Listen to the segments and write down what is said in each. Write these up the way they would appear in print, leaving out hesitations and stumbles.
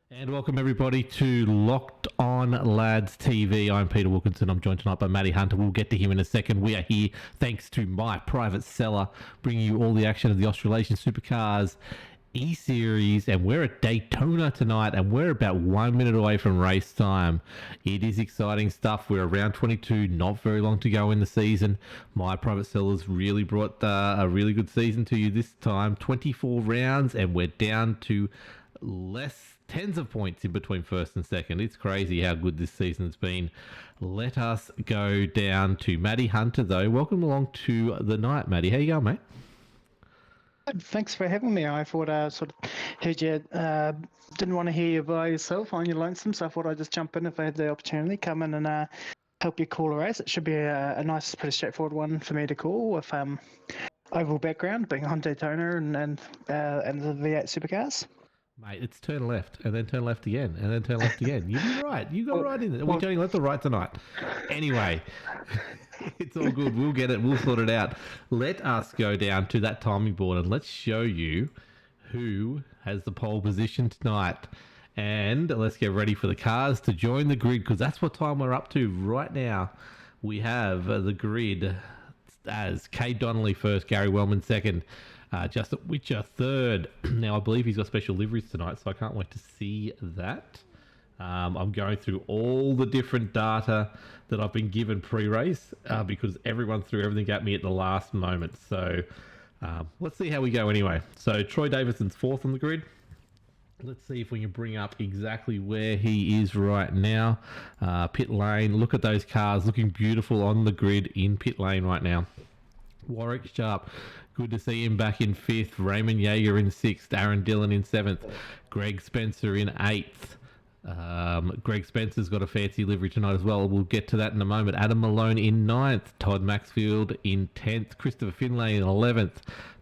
And welcome everybody to Locked On Lads TV. I'm Peter Wilkinson. I'm joined tonight by Matty Hunter. We'll get to him in a second. We are here thanks to my private seller, bringing you all the action of the Australasian Supercars eseries, and we're at Daytona tonight, and we're about 1 minute away from race time. It is exciting stuff. We're around 22, not very long to go in the season. My private sellers really brought a really good season to you this time. 24 rounds, and we're down to less tens of points in between first and second. It's crazy how good this season's been. Let us go down to Matty Hunter, though. Welcome along to the night, Matty. How you going, mate? Thanks for having me. I thought I sort of heard you didn't want to hear you by yourself on your lonesome, so I thought I'd just jump in if I had the opportunity, come in and help you call a race. It should be a nice, pretty straightforward one for me to call with oval background, being on Daytona and the V8 supercars. Mate, it's turn left, and then turn left again, and then turn left again. You'll be right. You got right in it. We're turning left or right tonight. Anyway, it's all good. We'll get it. We'll sort it out. Let us go down to that timing board, and let's show you who has the pole position tonight. And let's get ready for the cars to join the grid, because that's what time we're up to right now. We have the grid as Kay Donnelly first, Gary Wellman second, Justin Witcher third. Now, I believe he's got special liveries tonight, so I can't wait to see that. I'm going through all the different data that I've been given pre-race because everyone threw everything at me at the last moment. So let's see how we go anyway. So Troy Davison's fourth on the grid. Let's see if we can bring up exactly where he is right now. Pit lane. Look at those cars looking beautiful on the grid in pit lane right now. Warwick Sharp, good to see him back in fifth. Raymond Yeager in sixth. Aaron Dillon in seventh. Greg Spencer in eighth. Greg Spencer's got a fancy livery tonight as well. We'll get to that in a moment. Adam Malone in ninth. Todd Maxfield in 10th. Christopher Finlay in 11th.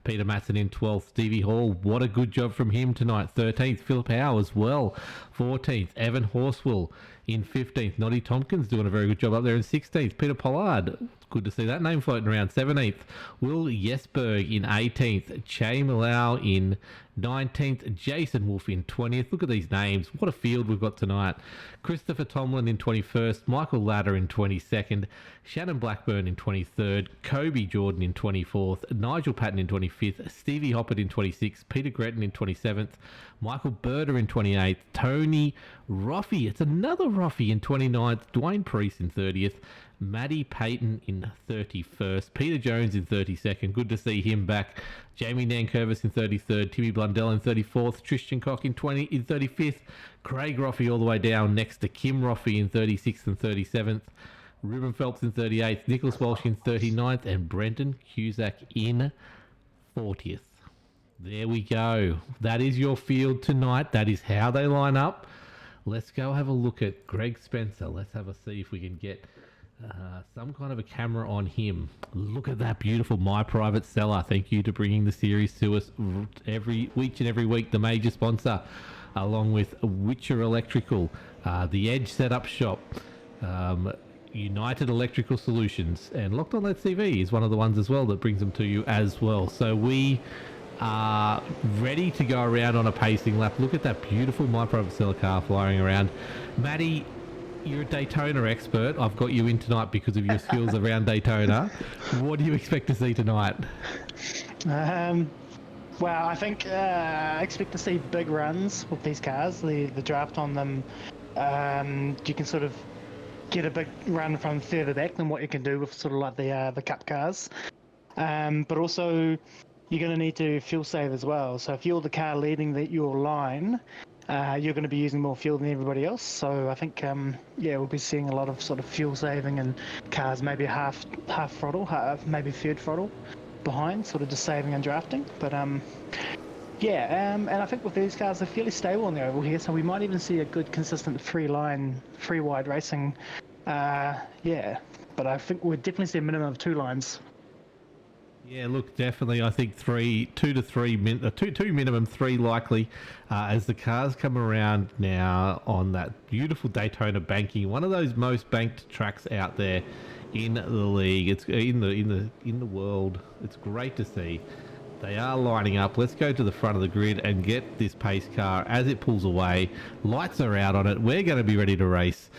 Peter Matson in 12th. Stevie Hall, what a good job from him tonight. 13th. Philip Howe as well. 14th. Evan Horswell in 15th. Noddy Tompkins doing a very good job up there in 16th. Peter Pollard, good to see that name floating around. 17th. Will Jesberg in 18th. Che Malau in 19th. Jason Wolf in 20th. Look at these names. What a field we've got tonight. Christopher Tomlin in 21st. Michael Ladder in 22nd. Shannon Blackburn in 23rd. Kobe Jordan in 24th. Nigel Patton in 25th. Stevie Hoppert in 26th. Peter Gretton in 27th. Michael Berger in 28th. Tony Roffey, it's another Roffey in 29th. Dwayne Priest in 30th. Maddie Payton in 31st. Peter Jones in 32nd. Good to see him back. Jamie Nankervis in 33rd. Timmy Blundell in 34th. Tristan Cock in 35th. Craig Roffey all the way down next to Kim Roffey in 36th and 37th. Ruben Phelps in 38th. Nicholas Walsh in 39th. And Brendan Cusack in 40th. There we go. That is your field tonight. That is how they line up. Let's go have a look at Greg Spencer. Let's have a see if we can get some kind of a camera on him. Look at that beautiful My Private Seller. Thank you to bringing the series to us each and every week. The major sponsor, along with Witcher Electrical, the Edge Setup Shop, United Electrical Solutions, and Locked On Lads TV is one of the ones as well that brings them to you as well. So we are ready to go around on a pacing lap. Look at that beautiful My Private Seller car flying around. Matty, you're a Daytona expert. I've got you in tonight because of your skills around Daytona. What do you expect to see tonight? Well, I think I expect to see big runs with these cars. The draft on them, you can sort of get a big run from further back than what you can do with sort of like the cup cars. But also, you're going to need to fuel save as well. So if you're the car leading your line, you're going to be using more fuel than everybody else. So I think, we'll be seeing a lot of sort of fuel saving and cars maybe half throttle, maybe third throttle behind, sort of just saving and drafting. But and I think with these cars, they're fairly stable on the oval here, so we might even see a good, consistent free wide racing. But I think we'll definitely see a minimum of 2 lines. Yeah, look, definitely. I think two minimum, 3 likely, as the cars come around now on that beautiful Daytona banking, one of those most banked tracks out there in the league. It's in the world. It's great to see. They are lining up. Let's go to the front of the grid and get this pace car as it pulls away. Lights are out on it. We're going to be ready to race.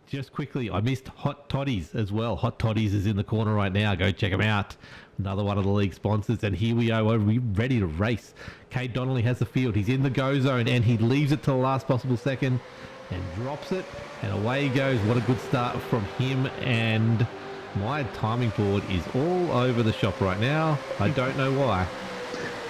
Just quickly, I missed Hot Toddies as well. Hot Toddies is in the corner right now. Go check them out. Another one of the league sponsors. And here we are. We're ready to race. Cade Donnelly has the field. He's in the go zone and he leaves it to the last possible second and drops it. And away he goes. What a good start from him. And my timing board is all over the shop right now. I don't know why.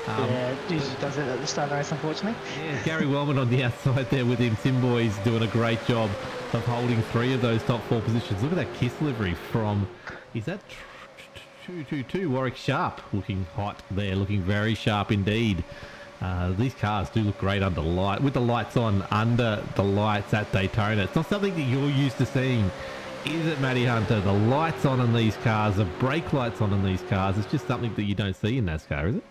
Yeah, it usually does it at the start of the race, unfortunately. Yeah, Gary Wellman on the outside there with him. Simboy's doing a great job of holding 3 of those top 4 positions. Look at that kiss livery from, is that 222 Warwick Sharp, looking hot there, looking very sharp indeed. These cars do look great under light, with the lights on under the lights at Daytona. It's not something that you're used to seeing, is it, Matty Hunter? The lights on in these cars, the brake lights on in these cars. It's just something that you don't see in NASCAR, is it?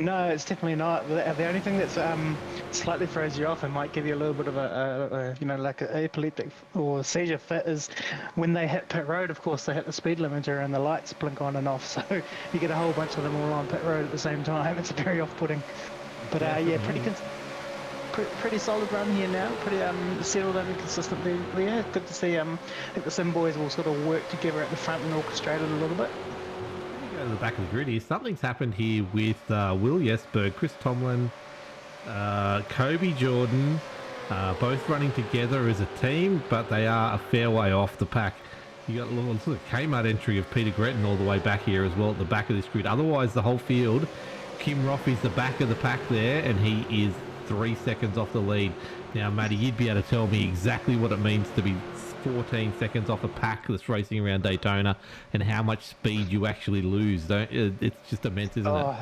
No, it's definitely not. The only thing that's slightly throws you off and might give you a little bit of a like an epileptic or seizure fit is when they hit pit road. Of course, they hit the speed limiter and the lights blink on and off. So you get a whole bunch of them all on pit road at the same time. It's very off-putting. But yeah, pretty solid run here now. Pretty settled and consistent. Yeah, good to see. I think the Sim boys will sort of work together at the front and orchestrate it a little bit. Go to the back of the grid here. Something's happened here with Will Jesberg, Chris Tomlin, Kobe Jordan, both running together as a team, but they are a fair way off the pack. You got a little sort of Kmart entry of Peter Gretton all the way back here as well at the back of this grid. Otherwise, the whole field, Kim Roffey's the back of the pack there, and he is 3 seconds off the lead. Now, Matty, you'd be able to tell me exactly what it means to be 14 seconds off a pack that's racing around Daytona and how much speed you actually lose. It's just immense, isn't it?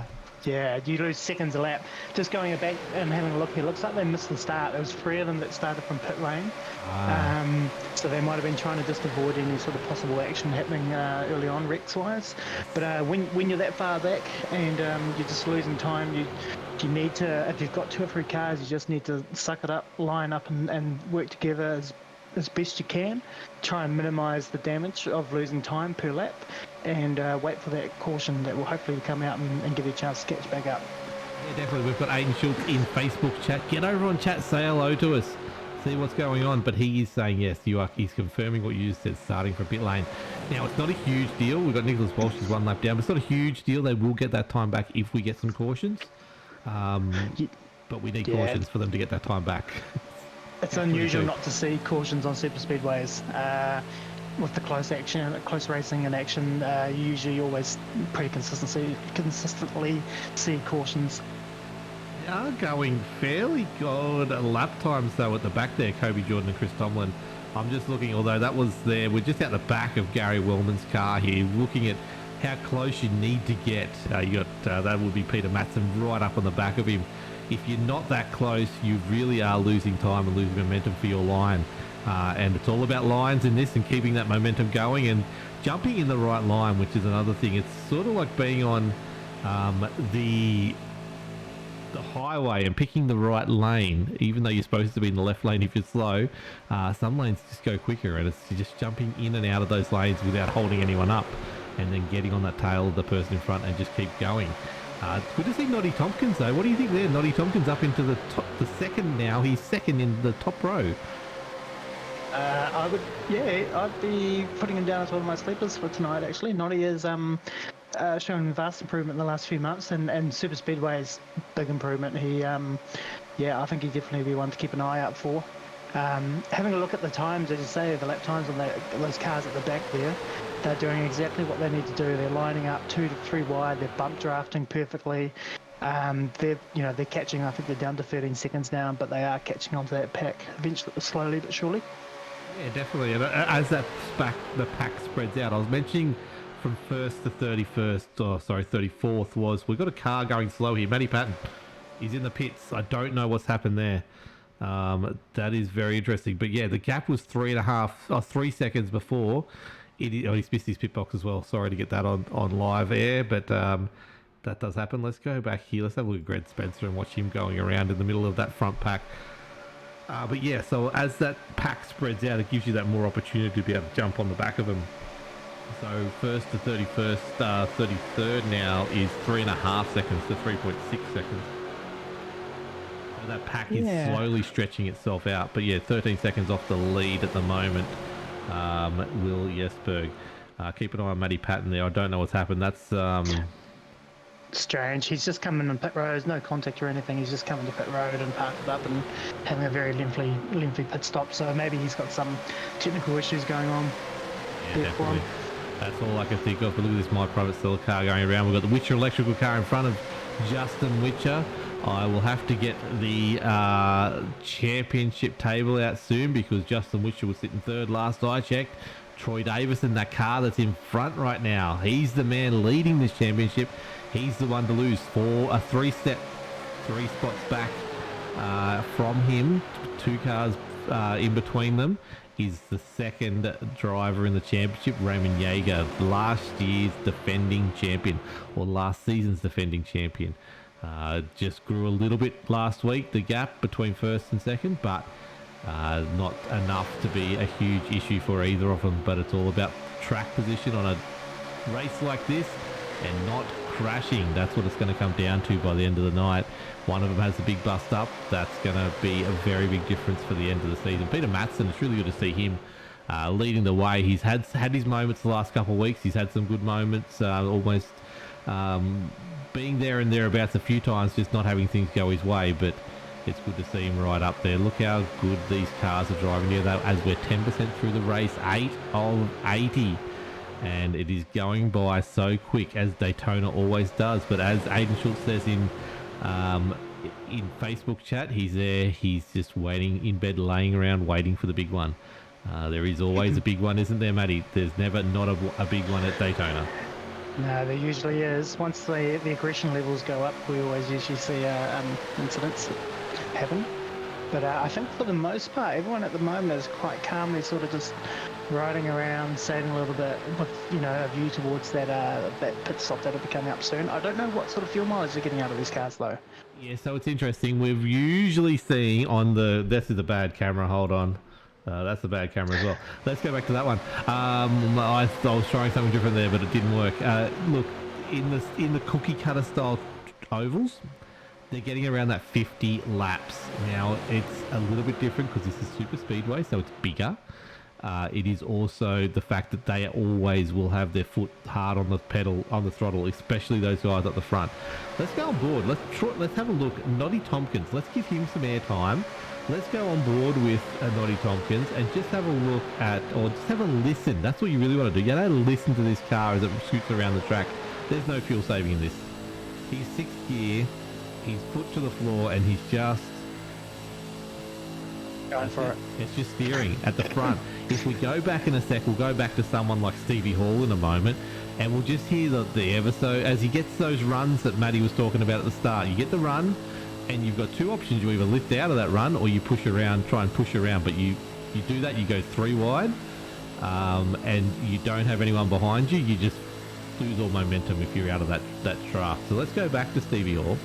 Yeah, you lose seconds a lap. Just going back and having a look here, looks like they missed the start. There was 3 of them that started from pit lane. So they might have been trying to just avoid any sort of possible action happening early on, wrecks-wise. But when you're that far back and you're just losing time, you need to, if you've got 2 or 3 cars, you just need to suck it up, line up and work together as best you can. Try and minimise the damage of losing time per lap and wait for that caution that will hopefully come out and give you a chance to catch back up. Yeah, definitely. We've got Aiden Schultz in Facebook chat. Get over on chat, say hello to us, see what's going on. But he is saying yes, he's confirming what you said, starting from pit lane. Now, it's not a huge deal. We've got Nicholas Walsh is 1 lap down, but it's not a huge deal. They will get that time back if we get some cautions. But we need cautions for them to get that time back. It's unusual not to see cautions on super speedways. With the close racing in action, you usually always pretty consistently see cautions. They are going fairly good lap times though at the back there, Kobe Jordan and Chris Tomlin. I'm just looking, although that was there, we're just at the back of Gary Wellman's car here, looking at how close you need to get. You got that would be Peter Matson right up on the back of him. If you're not that close, you really are losing time and losing momentum for your line. And it's all about lines in this and keeping that momentum going and jumping in the right line, which is another thing. It's sort of like being on the highway and picking the right lane, even though you're supposed to be in the left lane if you're slow. Some lanes just go quicker, and it's just jumping in and out of those lanes without holding anyone up and then getting on that tail of the person in front and just keep going. Good to see Noddy Tompkins though. What do you think there? Noddy Tompkins up into the second now. He's second in the top row. I'd be putting him down as one of my sleepers for tonight actually. Noddy is showing vast improvement in the last few months and super speedway's big improvement. He I think he'd definitely be one to keep an eye out for. Having a look at the times, as you say, the lap times on those cars at the back there, they're doing exactly what they need to do. They're lining up 2 to 3 wide. They're bump drafting perfectly. They're catching. I think they're down to 13 seconds now, but they are catching onto that pack eventually, slowly but surely. Yeah, definitely. And as the pack spreads out, I was mentioning from 1st to 34th was we've got a car going slow here. Matty Patton, he's in the pits. I don't know what's happened there. That is very interesting. But yeah, the gap was 3 seconds before. He's missed his pit box as well. Sorry to get that on live air, but that does happen. Let's go back here. Let's have a look at Greg Spencer and watch him going around in the middle of that front pack. But yeah, so as that pack spreads out, it gives you that more opportunity to be able to jump on the back of him So first to 31st, 33rd now is 3.5 seconds to 3.6 seconds. So that pack is Yeah. slowly stretching itself out. But yeah, 13 seconds off the lead at the moment. Will Jesberg. Keep an eye on Matty Patton there. I don't know what's happened. That's Strange. He's just coming on pit road, no contact or anything. He's just coming to pit road and parked it up and having a very lengthy pit stop. So maybe he's got some technical issues going on. yeah, definitely. That's all I can think of. But look at this My Private Seller car going around. We've got the Witcher electrical car in front of Justin Witcher. I will have to get the championship table out soon because Justin Witcher was sitting third last I checked. Troy Davison, that car that's in front right now, he's the man leading this championship. He's the one to lose for a three spots back from him. 2 cars in between them is the second driver in the championship, Raymond Yeager, last year's defending champion, or last season's defending champion. Just grew a little bit last week, the gap between first and second, but not enough to be a huge issue for either of them. But it's all about track position on a race like this and not crashing. That's what it's going to come down to by the end of the night. One of them has a big bust up. That's going to be a very big difference for the end of the season. Peter Matson, it's really good to see him leading the way. He's had his moments the last couple of weeks. He's had some good moments, almost being there and thereabouts a few times, just not having things go his way. But it's good to see him right up there. Look how good these cars are driving here, though, as we're 10% through the race, 8 of 80. And it is going by so quick, as Daytona always does. But as Aiden Schultz says in Facebook chat, he's there. He's just waiting in bed, laying around, waiting for the big one. There is always a big one, isn't there, Matty? There's never not a big one at Daytona. No, there usually is. Once the aggression levels go up, we always usually see incidents happen. But I think for the most part, everyone at the moment is quite calmly sort of just riding around, saving a little bit with, a view towards that pit stop that'll be coming up soon. I don't know what sort of fuel mileage they're getting out of these cars, though. Yeah, so it's interesting. We've usually seen on this is a bad camera. Hold on. That's a bad camera as well. Let's go back to that one. I was trying something different there, but it didn't work. Look, in the cookie cutter style ovals, they're getting around that 50 laps. Now, it's a little bit different because this is super speedway, so it's bigger. It is also the fact that they always will have their foot hard on the pedal, on the throttle, especially those guys at the front. Let's go on board. Let's have a look. Noddy Tompkins, let's give him some airtime. Let's go on board with Noddy Tompkins and just have a look at, or just have a listen. That's what you really want to do. You have to listen to this car as it scoots around the track. There's no fuel saving in this. He's 6th gear. He's foot to the floor and he's just going for it. It's just steering at the front. If we go back in a sec, we'll go back to someone like Stevie Hall in a moment, and we'll just hear the ever so, as he gets those runs that Matty was talking about at the start. You get the run, and you've got 2 options. You either lift out of that run, or you push around, try and push around. But you do that, you go 3 wide, and you don't have anyone behind you. You just lose all momentum if you're out of that draft. So let's go back to Stevie Hall.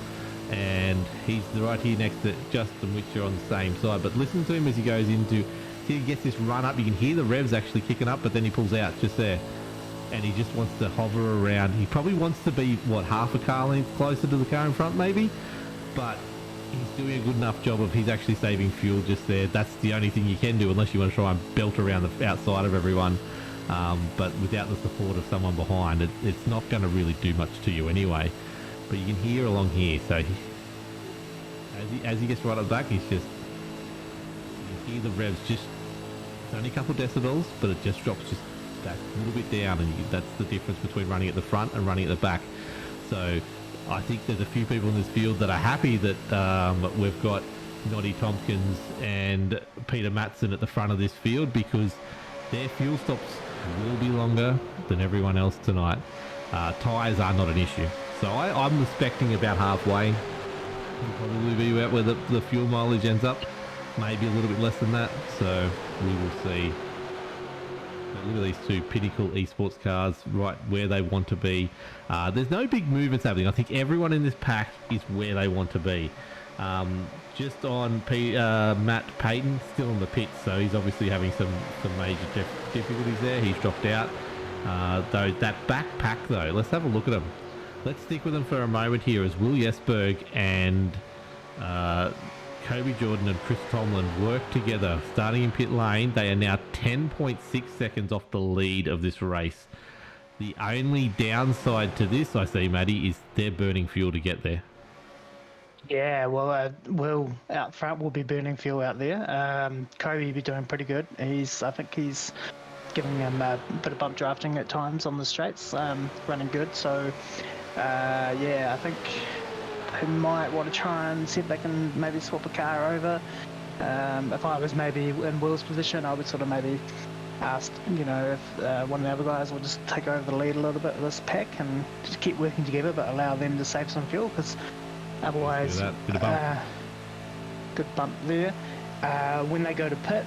And he's right here next to Justin Witcher on the same side. But listen to him as he goes into, he gets this run up. You can hear the revs actually kicking up, but then he pulls out just there. And he just wants to hover around. He probably wants to be, half a car length closer to the car in front maybe. But he's doing a good enough job of he's actually saving fuel just there. That's the only thing you can do unless you want to try and belt around the outside of everyone. But without the support of someone behind, it's not going to really do much to you anyway. But you can hear along here, so as he gets right at the back, he's just, you can hear the revs just, it's only a couple of decibels, but it just drops just that little bit down, and that's the difference between running at the front and running at the back. So I think there's a few people in this field that are happy that we've got Noddy Tompkins and Peter Matson at the front of this field, because their fuel stops will be longer than everyone else tonight. Tyres are not an issue. So I'm expecting about halfway. We'll probably be about where the fuel mileage ends up. Maybe a little bit less than that. So we will see. But look at these 2 Pinnacle esports cars right where they want to be. There's no big movements happening. I think everyone in this pack is where they want to be. Just on Matt Payton, still in the pits. So he's obviously having some major difficulties there. He's dropped out. Though that backpack, though, let's have a look at them. Let's stick with them for a moment here as Will Jesberg and Kobe Jordan and Chris Tomlin work together. Starting in pit lane, they are now 10.6 seconds off the lead of this race. The only downside to this, I see, Maddie, is they're burning fuel to get there. Yeah, well, Will out front will be burning fuel out there. Kobe will be doing pretty good. I think he's giving him a bit of bump drafting at times on the straights, running good. So, yeah, I think they might want to try and see if they can maybe swap a car over. If I was maybe in Will's position, I would sort of maybe ask, if one of the other guys will just take over the lead a little bit of this pack and just keep working together, but allow them to save some fuel, because otherwise, good bump there. When they go to pit,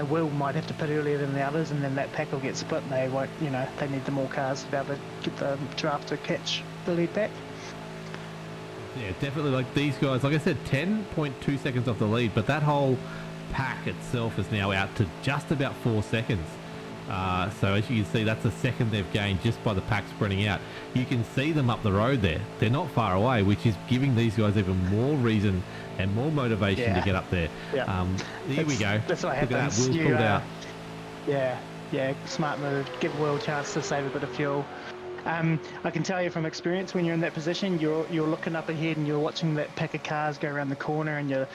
Will might have to pit earlier than the others, and then that pack will get split, and they won't, they need the more cars to be able to get the draft to catch the lead pack. Yeah, definitely. Like these guys, like I said, 10.2 seconds off the lead, but that whole pack itself is now out to just about 4 seconds. So as you can see, that's a second they've gained just by the pack spreading out. You can see them up the road there. They're not far away, which is giving these guys even more reason and more motivation to get up there. Yeah. Here we go. That's what Look happens. at that. Will's pulled out. Yeah, smart move. Give Will a chance to save a bit of fuel. I can tell you from experience, when you're in that position, you're looking up ahead and you're watching that pack of cars go around the corner, and you're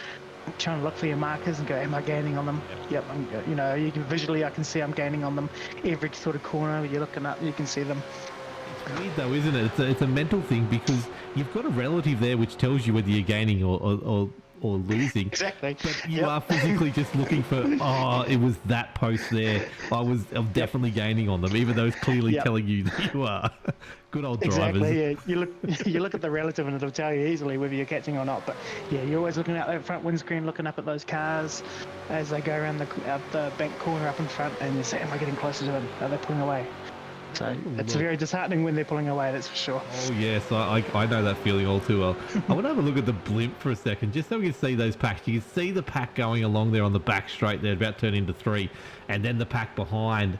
trying to look for your markers and go, am I gaining on them? Yep. You can visually, I can see I'm gaining on them. Every sort of corner you're looking up, you can see them. It's weird though, isn't it? It's a mental thing, because you've got a relative there which tells you whether you're gaining or losing. Exactly. But you are physically just looking for, it was that post there. I'm definitely gaining on them, even though it's clearly telling you that you are. Good old drivers. Exactly, yeah. You look at the relative and it'll tell you easily whether you're catching or not. But yeah, you're always looking out that front windscreen, looking up at those cars as they go around the bank corner up in front, and you say, am I getting closer to them? Are they pulling away? So it's very disheartening when they're pulling away, that's for sure. Oh yes, I know that feeling all too well. I want to have a look at the blimp for a second, just so we can see those packs. You can see the pack going along there on the back straight there, about to turn into 3, and then the pack behind.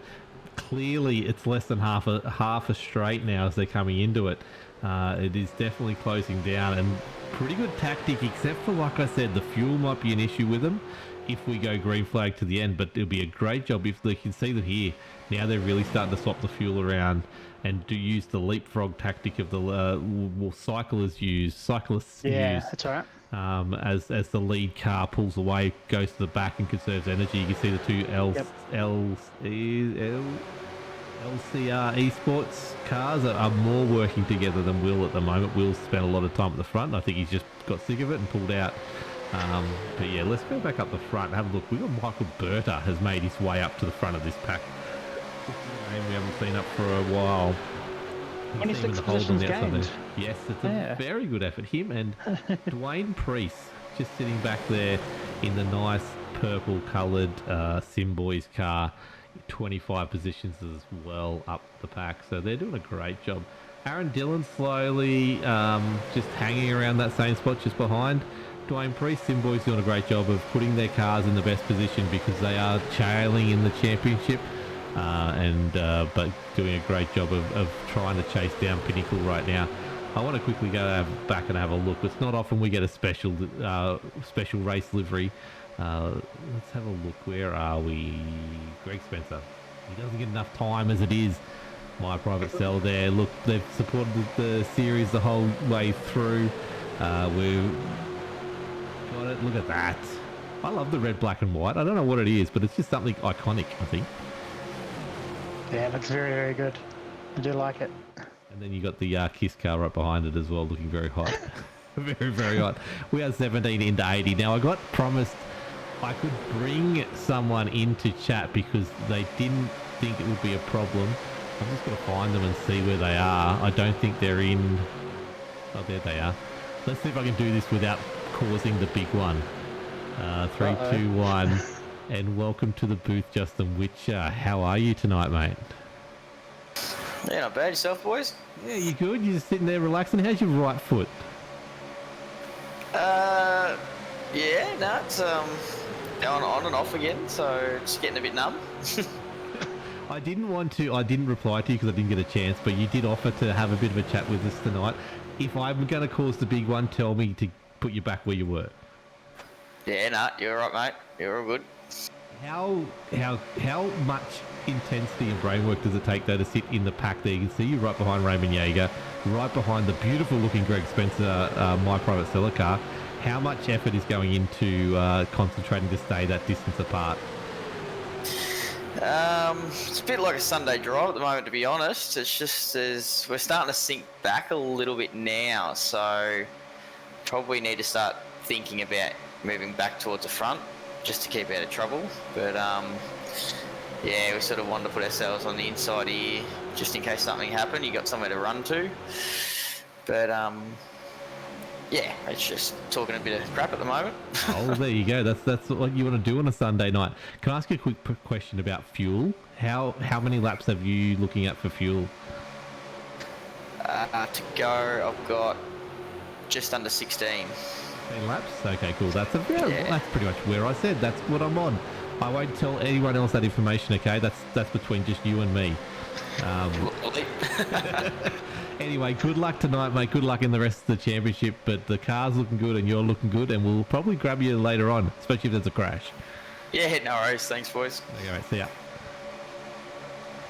Clearly, it's less than half a straight now as they're coming into it. It is definitely closing down, and pretty good tactic, except for, like I said, the fuel might be an issue with them if we go green flag to the end, but it'll be a great job if they can see that here. Now they're really starting to swap the fuel around and do use the leapfrog tactic of the cyclists use. Yeah, that's all right. As the lead car pulls away, goes to the back and conserves energy. You can see the two LCR esports cars are more working together than Will at the moment. Will's spent a lot of time at the front. I think he's just got sick of it and pulled out. But yeah, let's go back up the front and have a look. We've got Michael Berta has made his way up to the front of this pack. We haven't seen up for a while. 26 positions gained. Yes, it's a very good effort. Him and Dwayne Priest just sitting back there in the nice purple coloured Sim Boys car. 25 positions as well up the pack. So they're doing a great job. Aaron Dillon slowly just hanging around that same spot just behind Dwayne Priest. Sim Boys doing a great job of putting their cars in the best position because they are trailing in the championship. But doing a great job of trying to chase down Pinnacle right now. I want to quickly go back and have a look. It's not often we get a special race livery. Let's have a look. Where are we? Greg Spencer. He doesn't get enough time as it is. My private cell there. Look, they've supported the series the whole way through. We've got it. Look at that. I love the red, black and white. I don't know what it is, but it's just something iconic, I think. Yeah, it looks very, very good. I do like it. And then you got the Kiss car right behind it as well, looking very hot. Very, very hot. We are 17 into 80. Now, I got promised I could bring someone into chat because they didn't think it would be a problem. I'm just going to find them and see where they are. I don't think they're in... Oh, there they are. Let's see if I can do this without causing the big one. 3, 2, 1. And welcome to the booth, Justin Witcher. How are you tonight, mate? Yeah, not bad. Yourself, boys? Yeah, you good? You're just sitting there relaxing. How's your right foot? Yeah, no, it's going on and off again, so it's getting a bit numb. I didn't want to. I didn't reply to you because I didn't get a chance. But you did offer to have a bit of a chat with us tonight. If I'm going to cause the big one, tell me to put you back where you were. Yeah, nah, you're right, mate. You're all good. How much intensity and brainwork does it take though to sit in the pack there? You can see you right behind Raymond Yeager, right behind the beautiful looking Greg Spencer, My Private Seller car. How much effort is going into concentrating to stay that distance apart? It's a bit like a Sunday drive at the moment, to be honest. It's just we're starting to sink back a little bit now, so probably need to start thinking about moving back towards the front just to keep out of trouble. But yeah, we sort of wanted to put ourselves on the inside here just in case something happened. You got somewhere to run to. But yeah, it's just talking a bit of crap at the moment. Oh, there you go. That's what you want to do on a Sunday night. Can I ask you a quick question about fuel? How many laps have you looking at for fuel? To go, I've got just under 16. 16 laps? Okay, cool. That's that's pretty much where I said. That's what I'm on. I won't tell anyone else that information, okay? That's between just you and me. Anyway, good luck tonight, mate. Good luck in the rest of the championship. But the car's looking good and you're looking good, and we'll probably grab you later on, especially if there's a crash. Yeah, no worries. Thanks, boys. Okay, mate. See ya.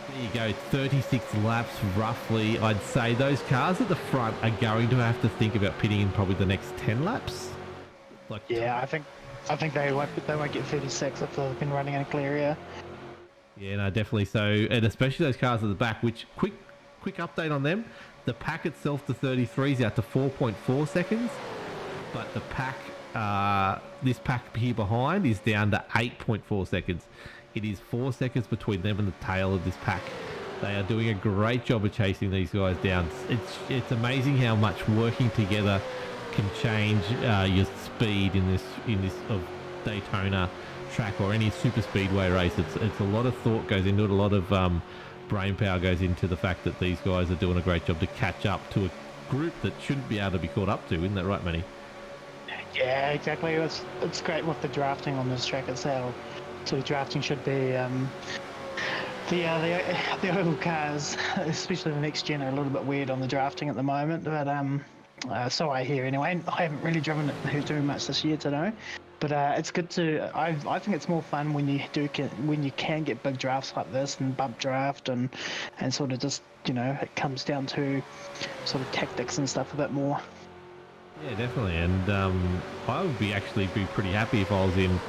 There you go, 36 laps roughly. I'd say those cars at the front are going to have to think about pitting in probably the next 10 laps. Yeah, I think they won't get 36 if they've been running in a clear area. Yeah, no, definitely so. And especially those cars at the back, which quick update on them. The pack itself, the 33 is out to 4.4 seconds, but the pack, this pack here behind is down to 8.4 seconds. It is 4 seconds between them and the tail of this pack. They are doing a great job of chasing these guys down. It's amazing how much working together can change your speed in this of Daytona track or any super speedway race. It's a lot of thought goes into it, a lot of brain power goes into the fact that these guys are doing a great job to catch up to a group that shouldn't be able to be caught up to. Isn't that right, Manny? Yeah, exactly. It's great with the drafting on this track itself. So the drafting should be the oval cars, especially the next gen, are a little bit weird on the drafting at the moment. But so I hear anyway. I haven't really driven it too much this year to know. But it's good to. I think it's more fun when you can get big drafts like this and bump draft and sort of just, you know, it comes down to sort of tactics and stuff a bit more. Yeah, definitely. And I would actually be pretty happy if I was in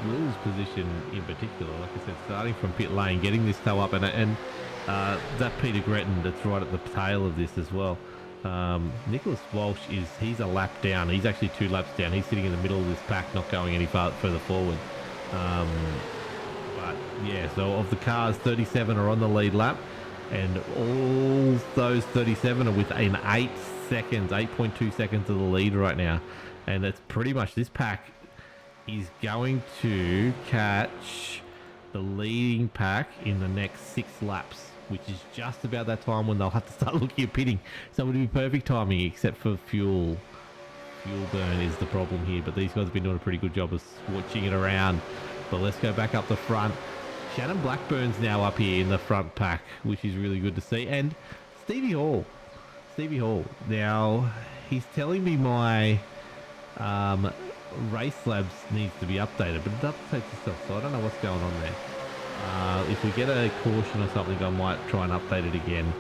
Will's position in particular. Like I said, starting from pit lane, getting this tow up, and that Peter Gretton that's right at the tail of this as well. Nicholas Walsh he's a lap down. He's actually 2 laps down. He's sitting in the middle of this pack, not going any further forward. But yeah, so of the cars, 37 are on the lead lap, and all those 37 are within 8.2 seconds of the lead right now. And it's pretty much, this pack is going to catch the leading pack in the next 6 laps, which is just about that time when they'll have to start looking at pitting. So it would be perfect timing, except for fuel. Fuel burn is the problem here, but these guys have been doing a pretty good job of switching it around. But let's go back up the front. Shannon Blackburn's now up here in the front pack, which is really good to see. And Stevie Hall. Now, he's telling me my race labs needs to be updated, but it updates itself, so I don't know what's going on there. If we get a caution or something, I might try and update it again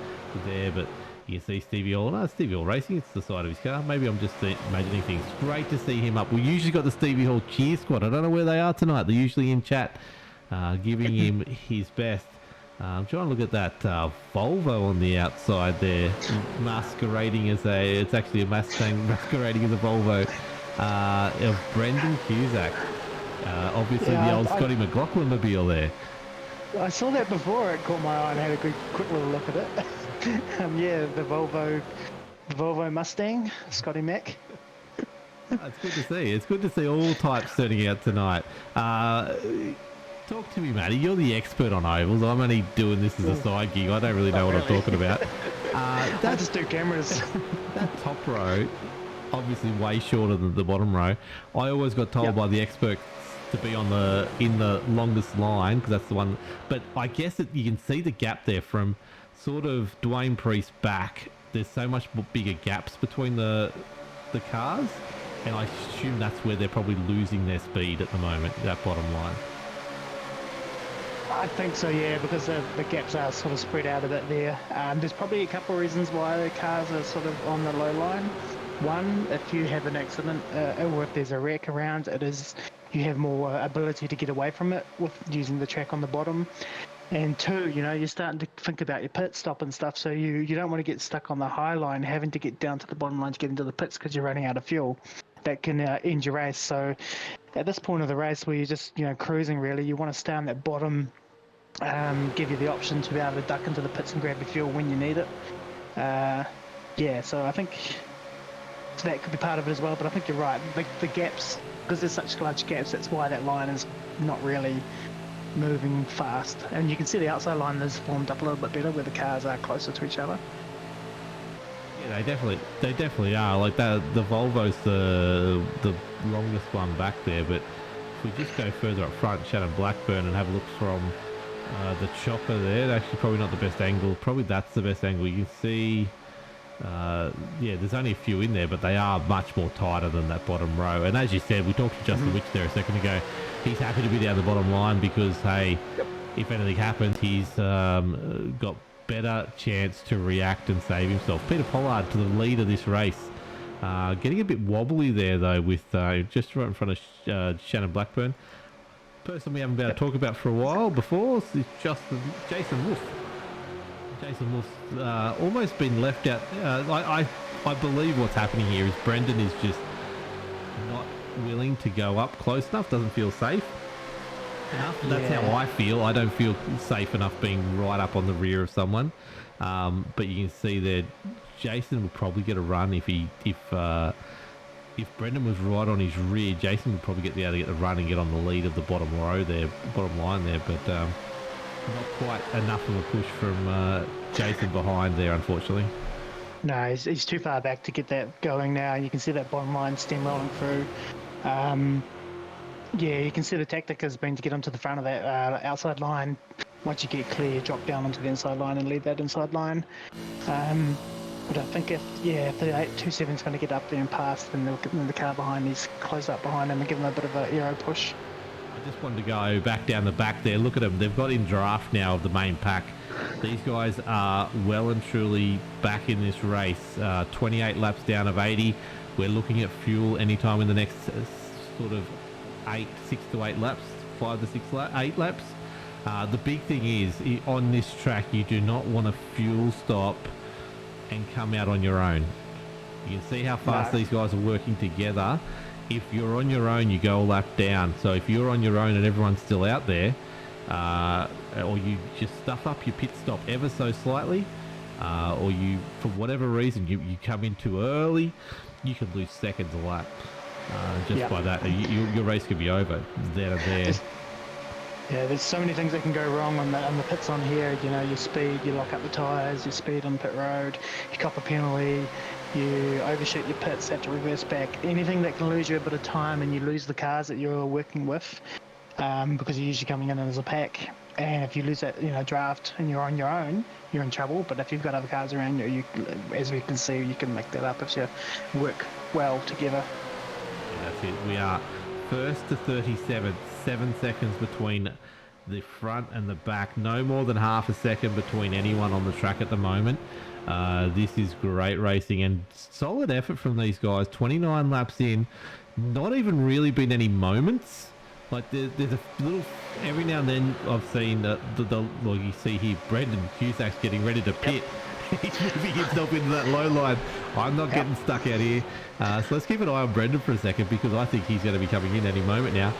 there. But you can see Stevie Hall. No, Stevie Hall Racing. It's the side of his car. Maybe I'm just imagining things. Great to see him up. We usually got the Stevie Hall cheer squad. I don't know where they are tonight. They're usually in chat, giving him his best. I'm trying to look at that Volvo on the outside there, masquerading as it's actually a Mustang masquerading as a Volvo, of Brendan Cusack. Obviously the old Scotty McLaughlin mobile there. I saw that before. It caught my eye and had a quick little look at it. Yeah, the Volvo Mustang, Scotty Mac. It's good to see. It's good to see all types turning out tonight. Talk to me, Matty. You're the expert on ovals. I'm only doing this as a side gig. I don't really know what I'm talking about. I just do cameras. That top row, obviously way shorter than the bottom row. I always got told by the experts to be on the in the longest line because that's the one. But I guess you can see the gap there from sort of Dwayne Priest back. There's so much bigger gaps between the cars, and I assume that's where they're probably losing their speed at the moment. That bottom line. I think so, yeah, because the gaps are sort of spread out a bit there. There's probably a couple of reasons why the cars are sort of on the low line. One, if you have an accident or if there's a wreck around, you have more ability to get away from it with using the track on the bottom. And two, you're starting to think about your pit stop and stuff, so you don't want to get stuck on the high line, having to get down to the bottom line to get into the pits because you're running out of fuel. That can end your race. So at this point of the race where you're just cruising, really, you want to stay on that bottom, give you the option to be able to duck into the pits and grab your fuel when you need it. Yeah, so I think that could be part of it as well, but I think you're right. The gaps, because there's such large gaps, that's why that line is not really moving fast. And you can see the outside line is formed up a little bit better where the cars are closer to each other. Yeah, they definitely are. Like that, the Volvo's the longest one back there, but if we just go further up front, Shannon Blackburn, and have a look from the chopper there, actually probably not the best angle. Probably that's the best angle. You can see, yeah, there's only a few in there, but they are much more tighter than that bottom row. And as you said, we talked to Justin Witch there a second ago. He's happy to be down the bottom line because, hey, if anything happens, he's got better chance to react and save himself. Peter Pollard to the lead of this race. Getting a bit wobbly there, though, with just right in front of Shannon Blackburn. Person we haven't been able to talk about for a while before is Jason Wolf. Jason Wolf's almost been left out. I believe what's happening here is Brendan is just not willing to go up close enough, doesn't feel safe enough. That's how I feel. I don't feel safe enough being right up on the rear of someone. But you can see there, Jason will probably get a run if Brendan was right on his rear. Jason would probably get the run and get on the lead of the bottom row there, bottom line there. But not quite enough of a push from Jason behind there, unfortunately. No, he's too far back to get that going now. You can see that bottom line steamrolling through. Yeah, you can see the tactic has been to get onto the front of that outside line. Once you get clear, drop down onto the inside line and lead that inside line. But I think if the 827 is going to get up there and pass, then the car behind he's close up behind him and give him a bit of an aero push. I just wanted to go back down the back there. Look at them. They've got in draft now of the main pack. These guys are well and truly back in this race. 28 laps down of 80. We're looking at fuel anytime in the next sort of 6 to 8 laps, 5 to 8 laps. The big thing is, on this track, you do not want to fuel stop and come out on your own. You can see how fast these guys are working together. If you're on your own, you go a lap down. So if you're on your own and everyone's still out there, or you just stuff up your pit stop ever so slightly, or you, for whatever reason, you come in too early, you could lose seconds a lap by that. Your race could be over there and there. Yeah, there's so many things that can go wrong on the pits on here. Your speed, you lock up the tyres, your speed on pit road, you cop a penalty, you overshoot your pits, have to reverse back. Anything that can lose you a bit of time and you lose the cars that you're working with, because you're usually coming in as a pack. And if you lose that, draft and you're on your own, you're in trouble. But if you've got other cars around you, as we can see, you can make that up if you work well together. Yeah, that's it. We are first to 37, 7 seconds between the front and the back. No more than half a second between anyone on the track at the moment. This is great racing and solid effort from these guys. 29 laps in, not even really been any moments. Like there's a little, every now and then I've seen like you see here, Brendan Cusack's getting ready to pit. He's moving himself into that low line. I'm not getting stuck out here. So let's keep an eye on Brendan for a second because I think he's going to be coming in any moment now.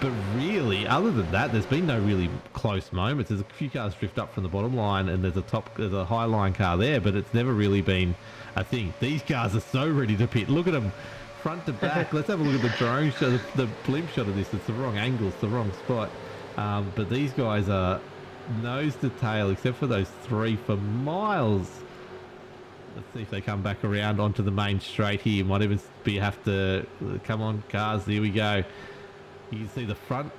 But really, other than that, there's been no really close moments. There's a few cars drift up from the bottom line and there's a high line car there, but it's never really been a thing. These cars are so ready to pit. Look at them. Front to back. Let's have a look at the drone shot, the blimp shot of this. It's the wrong angle, it's the wrong spot. But these guys are nose to tail, except for those three, for miles. Let's see if they come back around onto the main straight here. Might even have to come on, cars. Here we go. You can see the front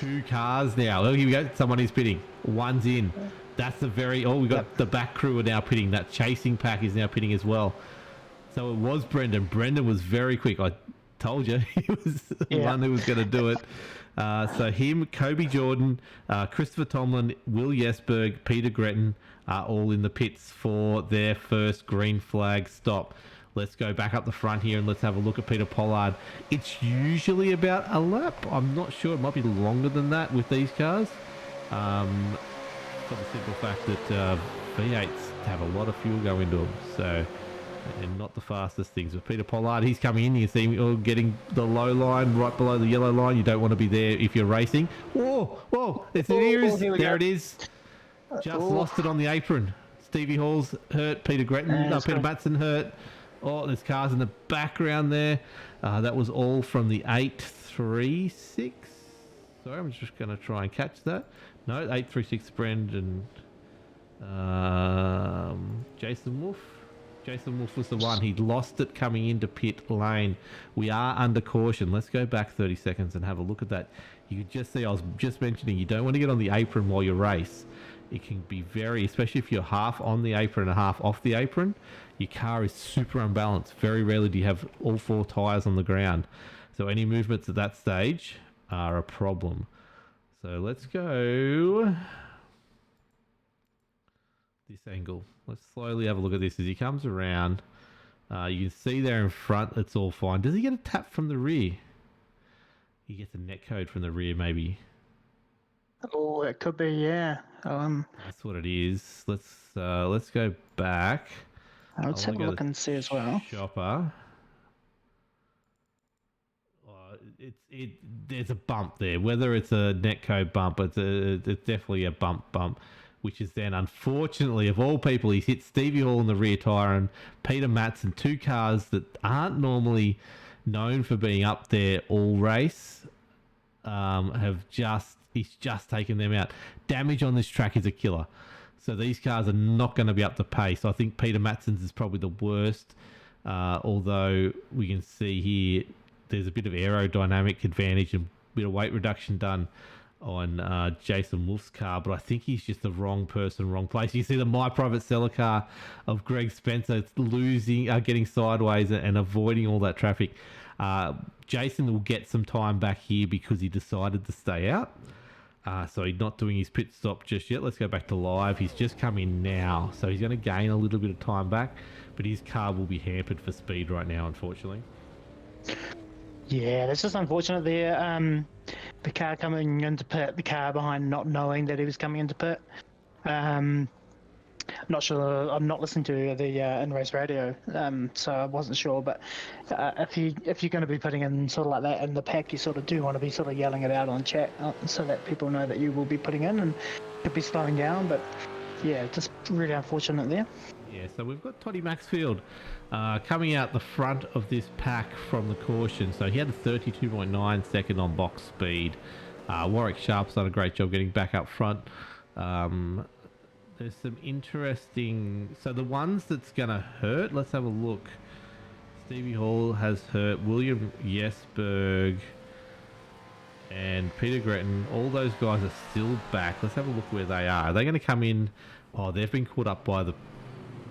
2 cars now. Oh, here we go. Someone is pitting. One's in. That's the very... Oh, we got the back crew are now pitting. That chasing pack is now pitting as well. So it was Brendan. Brendan was very quick. I told you he was the one who was going to do it. So him, Kobe Jordan, Christopher Tomlin, Will Jesberg, Peter Gretton are all in the pits for their first green flag stop. Let's go back up the front here and let's have a look at Peter Pollard. It's usually about a lap. I'm not sure. It might be longer than that with these cars. For the simple fact that V8s have a lot of fuel go into them. So, and not the fastest things. With Peter Pollard, he's coming in. You see him getting the low line right below the yellow line. You don't want to be there if you're racing. Whoa, it's in here. There it is. Just lost it on the apron. Stevie Hall's hurt. Peter Gretton, Peter Batson hurt. Oh, there's cars in the background there. That was all from the 836. Sorry, I'm just going to try and catch that. No, 836 Brendan. Jason Wolf. Jason Wolf was the one. He lost it coming into pit lane. We are under caution. Let's go back 30 seconds and have a look at that. You could just see, I was just mentioning, you don't want to get on the apron while you race. It can be very, especially if you're half on the apron and half off the apron, your car is super unbalanced. Very rarely do you have all 4 tyres on the ground. So any movements at that stage are a problem. So let's go this angle. Let's slowly have a look at this as he comes around. You can see there in front, it's all fine. Does he get a tap from the rear? He gets a net code from the rear, maybe. Oh, it could be, yeah. That's what it is. Let's go back. Let's have a look and see as well. Chopper. There's a bump there. Whether it's a netcode bump, it's definitely a bump, which is then, unfortunately, of all people, he's hit Stevie Hall in the rear tyre and Peter Matson, 2 cars that aren't normally known for being up there all race, he's just taken them out. Damage on this track is a killer. So these cars are not going to be up to pace. I think Peter Matson's is probably the worst, although we can see here there's a bit of aerodynamic advantage and a bit of weight reduction done on Jason Wolf's car, but I think he's just the wrong person, wrong place. You see the My Private Seller car of Greg Spencer getting sideways and avoiding all that traffic. Jason will get some time back here because he decided to stay out. So he's not doing his pit stop just yet. Let's go back to live. He's just come in now, so he's going to gain a little bit of time back, but his car will be hampered for speed right now, unfortunately. Yeah, that's just unfortunate there. The car coming into pit, the car behind not knowing that he was coming into pit. Not sure. I'm not listening to the in-race radio, so I wasn't sure. But if you're going to be putting in sort of like that in the pack, you sort of do want to be sort of yelling it out on chat so that people know that you will be putting in and could be slowing down. But yeah, just really unfortunate there. Yeah, so we've got Toddy Maxfield coming out the front of this pack from the caution. So he had a 32.9 second on box speed. Warwick Sharp's done a great job getting back up front. There's some interesting... So the ones that's going to hurt, let's have a look. Stevie Hall has hurt. William Jesberg and Peter Gretton. All those guys are still back. Let's have a look where they are. Are they going to come in? Oh, they've been caught up by the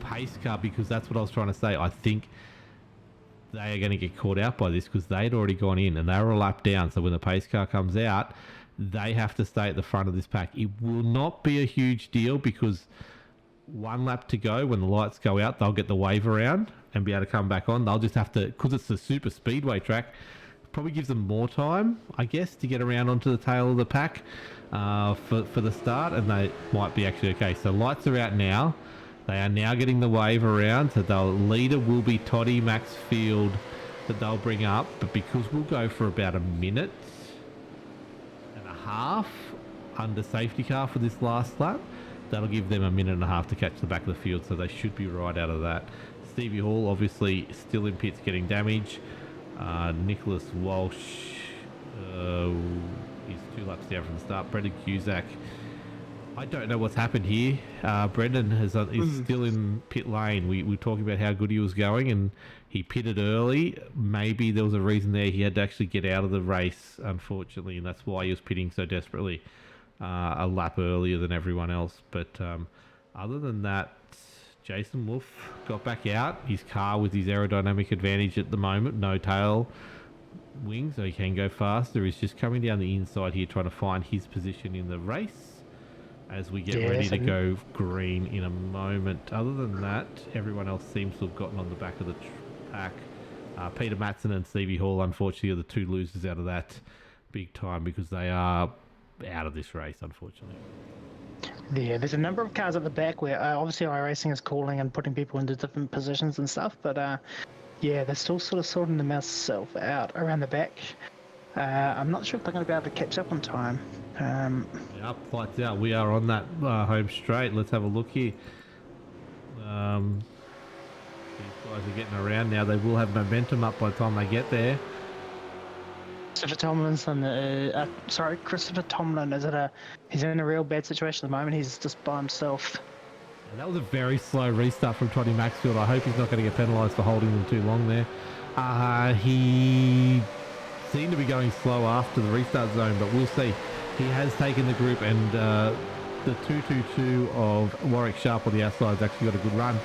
pace car, because that's what I was trying to say. I think they are going to get caught out by this because they'd already gone in and they were a lap down. So when the pace car comes out, they have to stay at the front of this pack. It will not be a huge deal because 1 lap to go, when the lights go out, they'll get the wave around and be able to come back on. They'll just have to, because it's a super speedway track, probably gives them more time, I guess, to get around onto the tail of the pack for the start, and they might be actually okay. So lights are out now. They are now getting the wave around, so the leader will be Toddy Maxfield that they'll bring up, but because we'll go for about a minute and a half under safety car for this last lap, that'll give them a minute and a half to catch the back of the field, so they should be right out of that. Stevie Hall obviously still in pits getting damage. Nicholas Walsh is 2 laps down from the start. Brendan Cusack, I don't know what's happened here. Brendan is still in pit lane. We were talking about how good he was going, and he pitted early. Maybe there was a reason there. He had to actually get out of the race, unfortunately, and that's why he was pitting so desperately a lap earlier than everyone else. But other than that, Jason Wolf got back out. His car with his aerodynamic advantage at the moment, no tail wing, so he can go faster. He's just coming down the inside here, trying to find his position in the race as we get ready to go green in a moment. Other than that, everyone else seems to have gotten on the back of the pack. Peter Matson and Stevie Hall, unfortunately, are the two losers out of that big time because they are out of this race, unfortunately. Yeah, there's a number of cars at the back where obviously iRacing is calling and putting people into different positions and stuff, but yeah, they're still sort of sorting themselves out around the back. I'm not sure if they're going to be able to catch up on time. Yeah, lights out. We are on that home straight. Let's have a look here. These guys are getting around now. They will have momentum up by the time they get there. Christopher Tomlin he's in a real bad situation at the moment. He's just by himself. And that was a very slow restart from Toddy Maxfield. I hope he's not going to get penalised for holding them too long there. He seemed to be going slow after the restart zone, but we'll see. He has taken the group, and the 222 of Warwick Sharp on the outside has actually got a good run,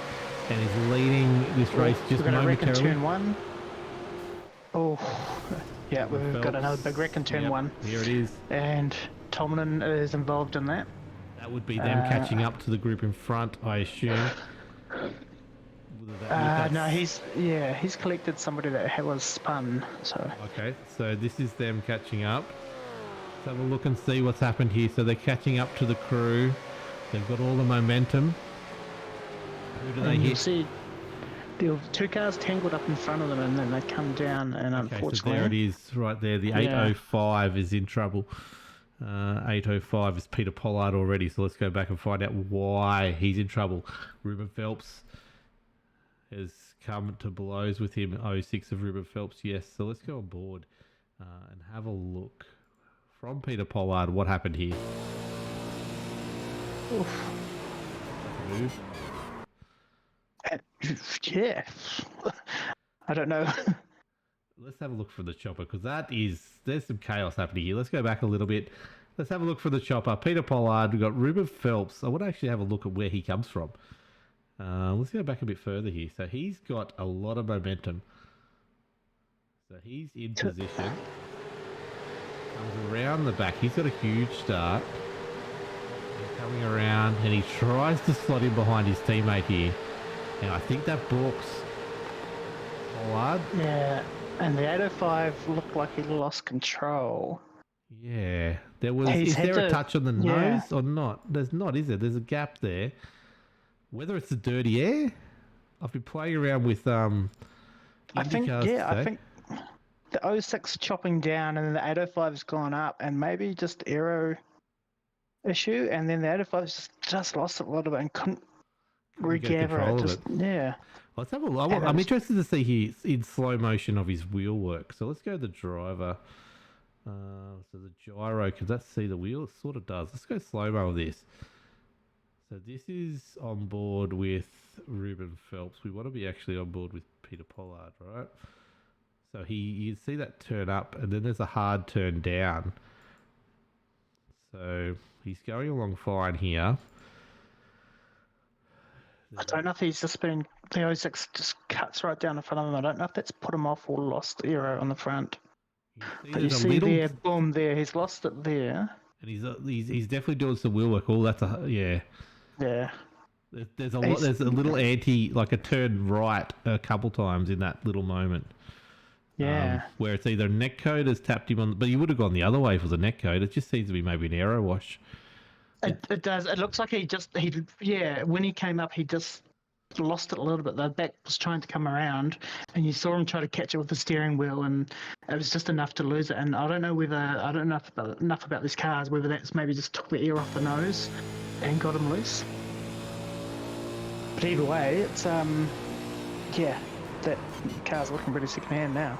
and is leading this race just momentarily. Turn one. Oh, yeah, we've got another big wreck in turn one. Here it is. And Tomlin is involved in that. That would be them catching up to the group in front, I assume. No, he's collected somebody that was spun. So okay, so this is them catching up. Let's have a look and see what's happened here. So they're catching up to the crew. They've got all the momentum. Who do they hit? You see, the two cars tangled up in front of them, and then they come down, and unfortunately, so there it is, right there. The 805 is in trouble. 805 is Peter Pollard already. So let's go back and find out why he's in trouble. Ruben Phelps has come to blows with him. 06 of Ruben Phelps, yes. So let's go on board and have a look from Peter Pollard. What happened here? Oof. Move. Yeah. I don't know. Let's have a look for the chopper, because there's some chaos happening here. Let's go back a little bit. Let's have a look for the chopper. Peter Pollard, we've got Ruben Phelps. I want to actually have a look at where he comes from. Let's go back a bit further here. So he's got a lot of momentum. So he's in position. Comes around the back. He's got a huge start. He's coming around, and he tries to slot in behind his teammate here. And I think that balks Pollard. Yeah, and the 805 looked like he lost control. Yeah, there was. Is there a touch on the nose or not? There's not, is there? There's a gap there. Whether it's the dirty air, I've been playing around with I think the 06 chopping down, and then the 805's gone up, and maybe just aero issue, and then the 805's just lost it a little bit and couldn't regather it. Yeah. Let's have a look. I'm interested to see here in slow motion of his wheel work. So let's go to the driver. So the gyro, can that see the wheel? It sort of does. Let's go slow-mo of this. So this is on board with Ruben Phelps. We want to be actually on board with Peter Pollard, right? So you see that turn up, and then there's a hard turn down. So he's going along fine here. I don't know if he's just been... The 06 just cuts right down in front of him. I don't know if that's put him off or lost aero on the front. But you see there, boom, there. He's lost it there. And he's definitely doing some wheel work. Oh, that's yeah. Yeah. There's a little like a turn right a couple times in that little moment. Yeah. Where it's either neck code has tapped him on, but you would have gone the other way if it was a neck code. It just seems to be maybe an aero wash. It does. It looks like when he came up, he just lost it a little bit. The back was trying to come around, and you saw him try to catch it with the steering wheel, and it was just enough to lose it. And I don't know enough about these cars, whether that's maybe just took the air off the nose and got him loose. But either way, it's that car's looking pretty second-hand now.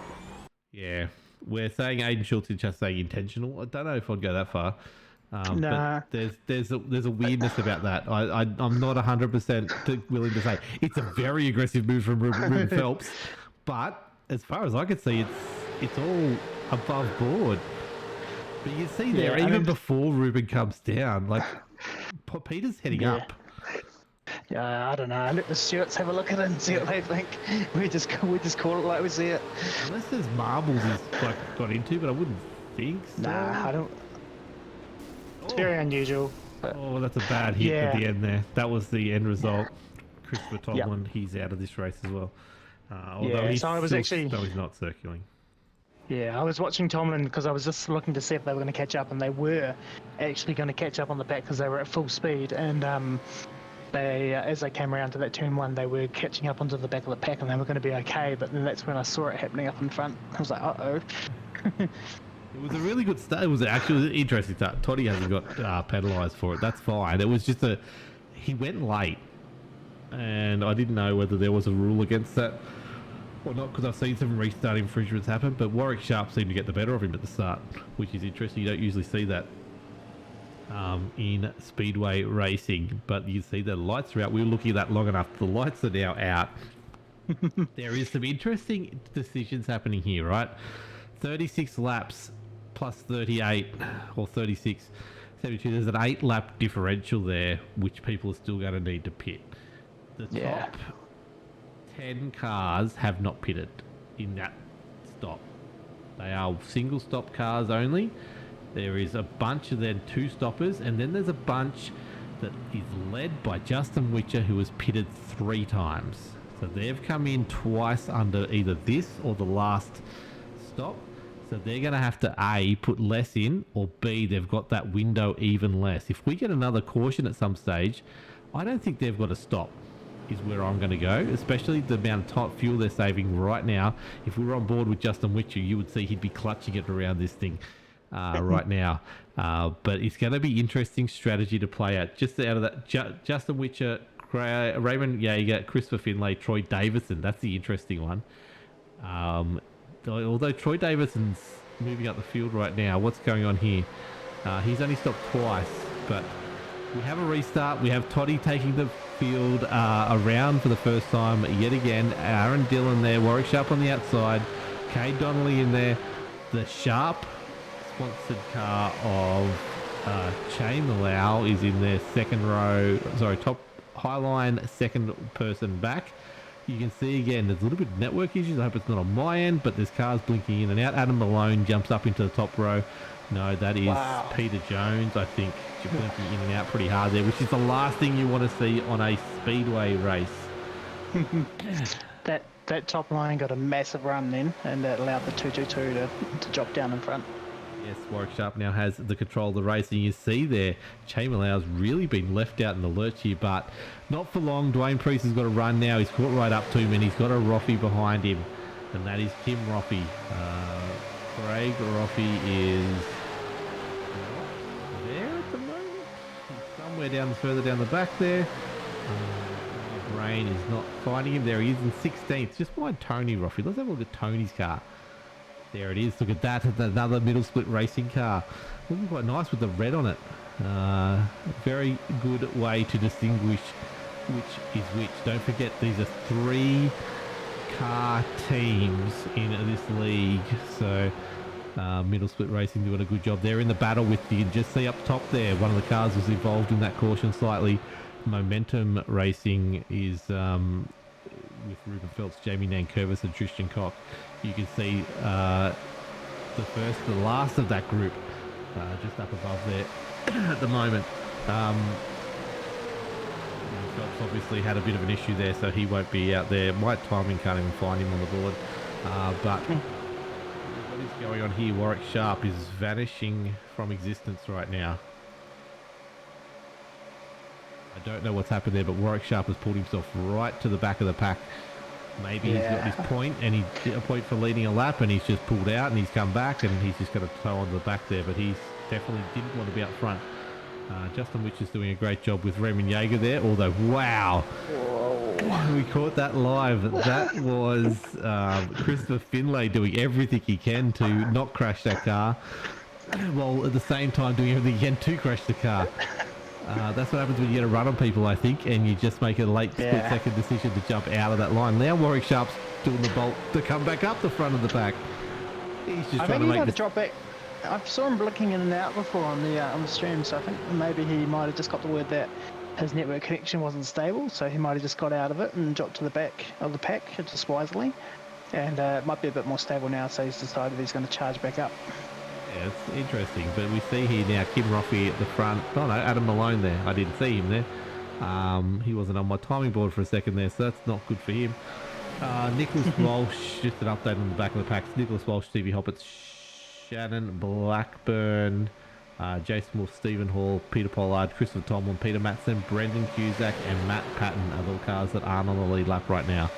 Yeah, we're saying Aiden Schultz is just saying intentional. I don't know if I'd go that far. Nah. But there's a weirdness about that. I'm not 100% willing to say it's a very aggressive move from Ruben Phelps, but as far as I can see, it's all above board. But you see there, even before Ruben comes down, like Peter's heading up. Yeah, I don't know. Let the Stewarts have a look at it and see what they think. We just call it like we see it. Unless there's marbles he's like got into, but I wouldn't think so. Nah, I don't. It's very unusual. But... Oh, that's a bad hit at the end there. That was the end result. Christopher Tomlin, he's out of this race as well. Although so I was actually... No, he's not circling. Yeah, I was watching Tomlin because I was just looking to see if they were going to catch up, and they were actually going to catch up on the back because they were at full speed. And they, as they came around to that turn one, they were catching up onto the back of the pack, and they were going to be okay. But then that's when I saw it happening up in front. I was like, uh-oh. It was a really good start. It was actually an interesting start. Toddy hasn't got penalised for it. That's fine. It was just he went late, and I didn't know whether there was a rule against that or not, because I've seen some restart infringements happen, but Warwick Sharp seemed to get the better of him at the start, which is interesting. You don't usually see that in speedway racing, but you see the lights are out. We were looking at that long enough. The lights are now out. There is some interesting decisions happening here, right? 36 laps plus 38 or 36, 72. There's an 8-lap differential there, which people are still going to need to pit. The top 10 cars have not pitted in that stop. They are single stop cars only. There is a bunch of then 2 stoppers, and then there's a bunch that is led by Justin Witcher, who has pitted 3 times. So they've come in twice under either this or the last stop. So they're going to have to A, put less in, or B, they've got that window even less. If we get another caution at some stage, I don't think they've got to stop, is where I'm going to go, especially the amount of top fuel they're saving right now. If we were on board with Justin Witcher, you would see he'd be clutching it around this thing right now. But it's going to be interesting strategy to play out. Just out of that, Justin Witcher, Raymond Yeager, Christopher Finlay, Troy Davison. That's the interesting one. Although Troy Davison's moving up the field right now, what's going on here? He's only stopped twice, but we have a restart. We have Toddy taking the field around for the first time yet again. Aaron Dillon there, Warwick Sharp on the outside, Cade Donnelly in there. The Sharp sponsored car of Chain Malau is in their top high line, second person back. You can see again, there's a little bit of network issues. I hope it's not on my end, but there's cars blinking in and out. Adam Malone jumps up into the top row. No, that is Peter Jones, I think. You're blinking in and out pretty hard there, which is the last thing you want to see on a speedway race. that top line got a massive run then, and that allowed the 222 to drop down in front. Yes, Warwick Sharp now has the control of the race, and you see there, Chamalau's really been left out in the lurch here, but not for long. Dwayne Priest has got a run now. He's caught right up to him, and he's got a Roffey behind him, and that is Kim Roffey. Craig Roffey is there at the moment. He's somewhere further down the back there. My brain is not finding him. There he is in 16th, just behind Tony Roffey. Let's have a look at Tony's car. There it is. Look at that. Another middle split racing car. Looking quite nice with the red on it. Very good way to distinguish which is which. Don't forget, these are 3 car teams in this league. So middle split racing doing a good job. They're in the battle with, you can just see up top there, one of the cars was involved in that caution slightly. Momentum Racing is with Ruben Phelps, Jamie Nankervis and Tristan Koch. You can see the last of that group just up above there at the moment. Phelps obviously had a bit of an issue there, so he won't be out there. My timing can't even find him on the board. But what is going on here? Warwick Sharp is vanishing from existence right now. I don't know what's happened there, but Warwick Sharp has pulled himself right to the back of the pack. Maybe he's got his point, and he did a point for leading a lap, and he's just pulled out, and he's come back, and he's just got a toe on the back there, but he's definitely didn't want to be up front. Justin Witch is doing a great job with Raymond Yeager there, although, wow, we caught that live. That was Christopher Finlay doing everything he can to not crash that car. while at the same time doing everything again to crash the car. That's what happens when you get a run on people, I think, and you just make a late split-second decision to jump out of that line. Now Warwick Sharp's doing the bolt to come back up the front of the pack. He's just trying to make the drop back. I saw him blinking in and out before on the stream, so I think maybe he might have just got the word that his network connection wasn't stable, so he might have just got out of it and dropped to the back of the pack just wisely. And it might be a bit more stable now, so he's decided he's going to charge back up. Yeah, it's interesting, but we see here now Kim Roffey at the front. Oh no, Adam Malone there. I didn't see him there. He wasn't on my timing board for a second there, so that's not good for him. Nicholas Walsh, just an update on the back of the packs. Nicholas Walsh, Stevie Hoppets, Shannon Blackburn, Jason Wolf, Stephen Hall, Peter Pollard, Christopher Tomlin, Peter Matson, Brendan Cusack, and Matt Patton are the cars that aren't on the lead lap right now.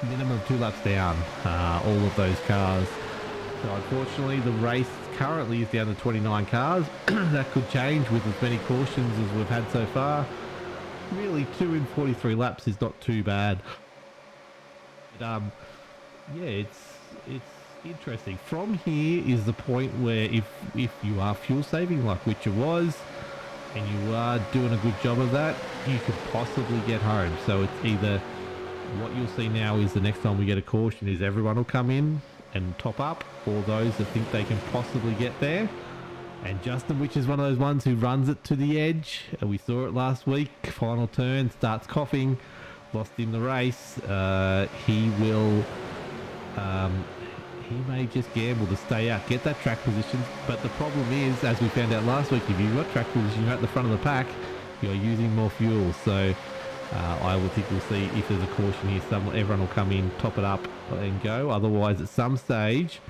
Minimum of 2 laps down, all of those cars. So unfortunately, the race currently is down to 29 cars. That could change with as many cautions as we've had so far. Really, 2 in 43 laps is not too bad. But, yeah, it's interesting. From here is the point where if you are fuel saving like Witcher was, and you are doing a good job of that, you could possibly get home. So it's either what you'll see now is the next time we get a caution is everyone will come in and top up, or those that think they can possibly get there. And Justin, which is one of those ones who runs it to the edge. We saw it last week. Final turn, starts coughing, lost in the race. He will, he may just gamble to stay out, get that track position. But the problem is, as we found out last week, if you've got track position, you're at the front of the pack, you're using more fuel. So I would think we'll see if there's a caution here. Everyone will come in, top it up and go. Otherwise, at some stage,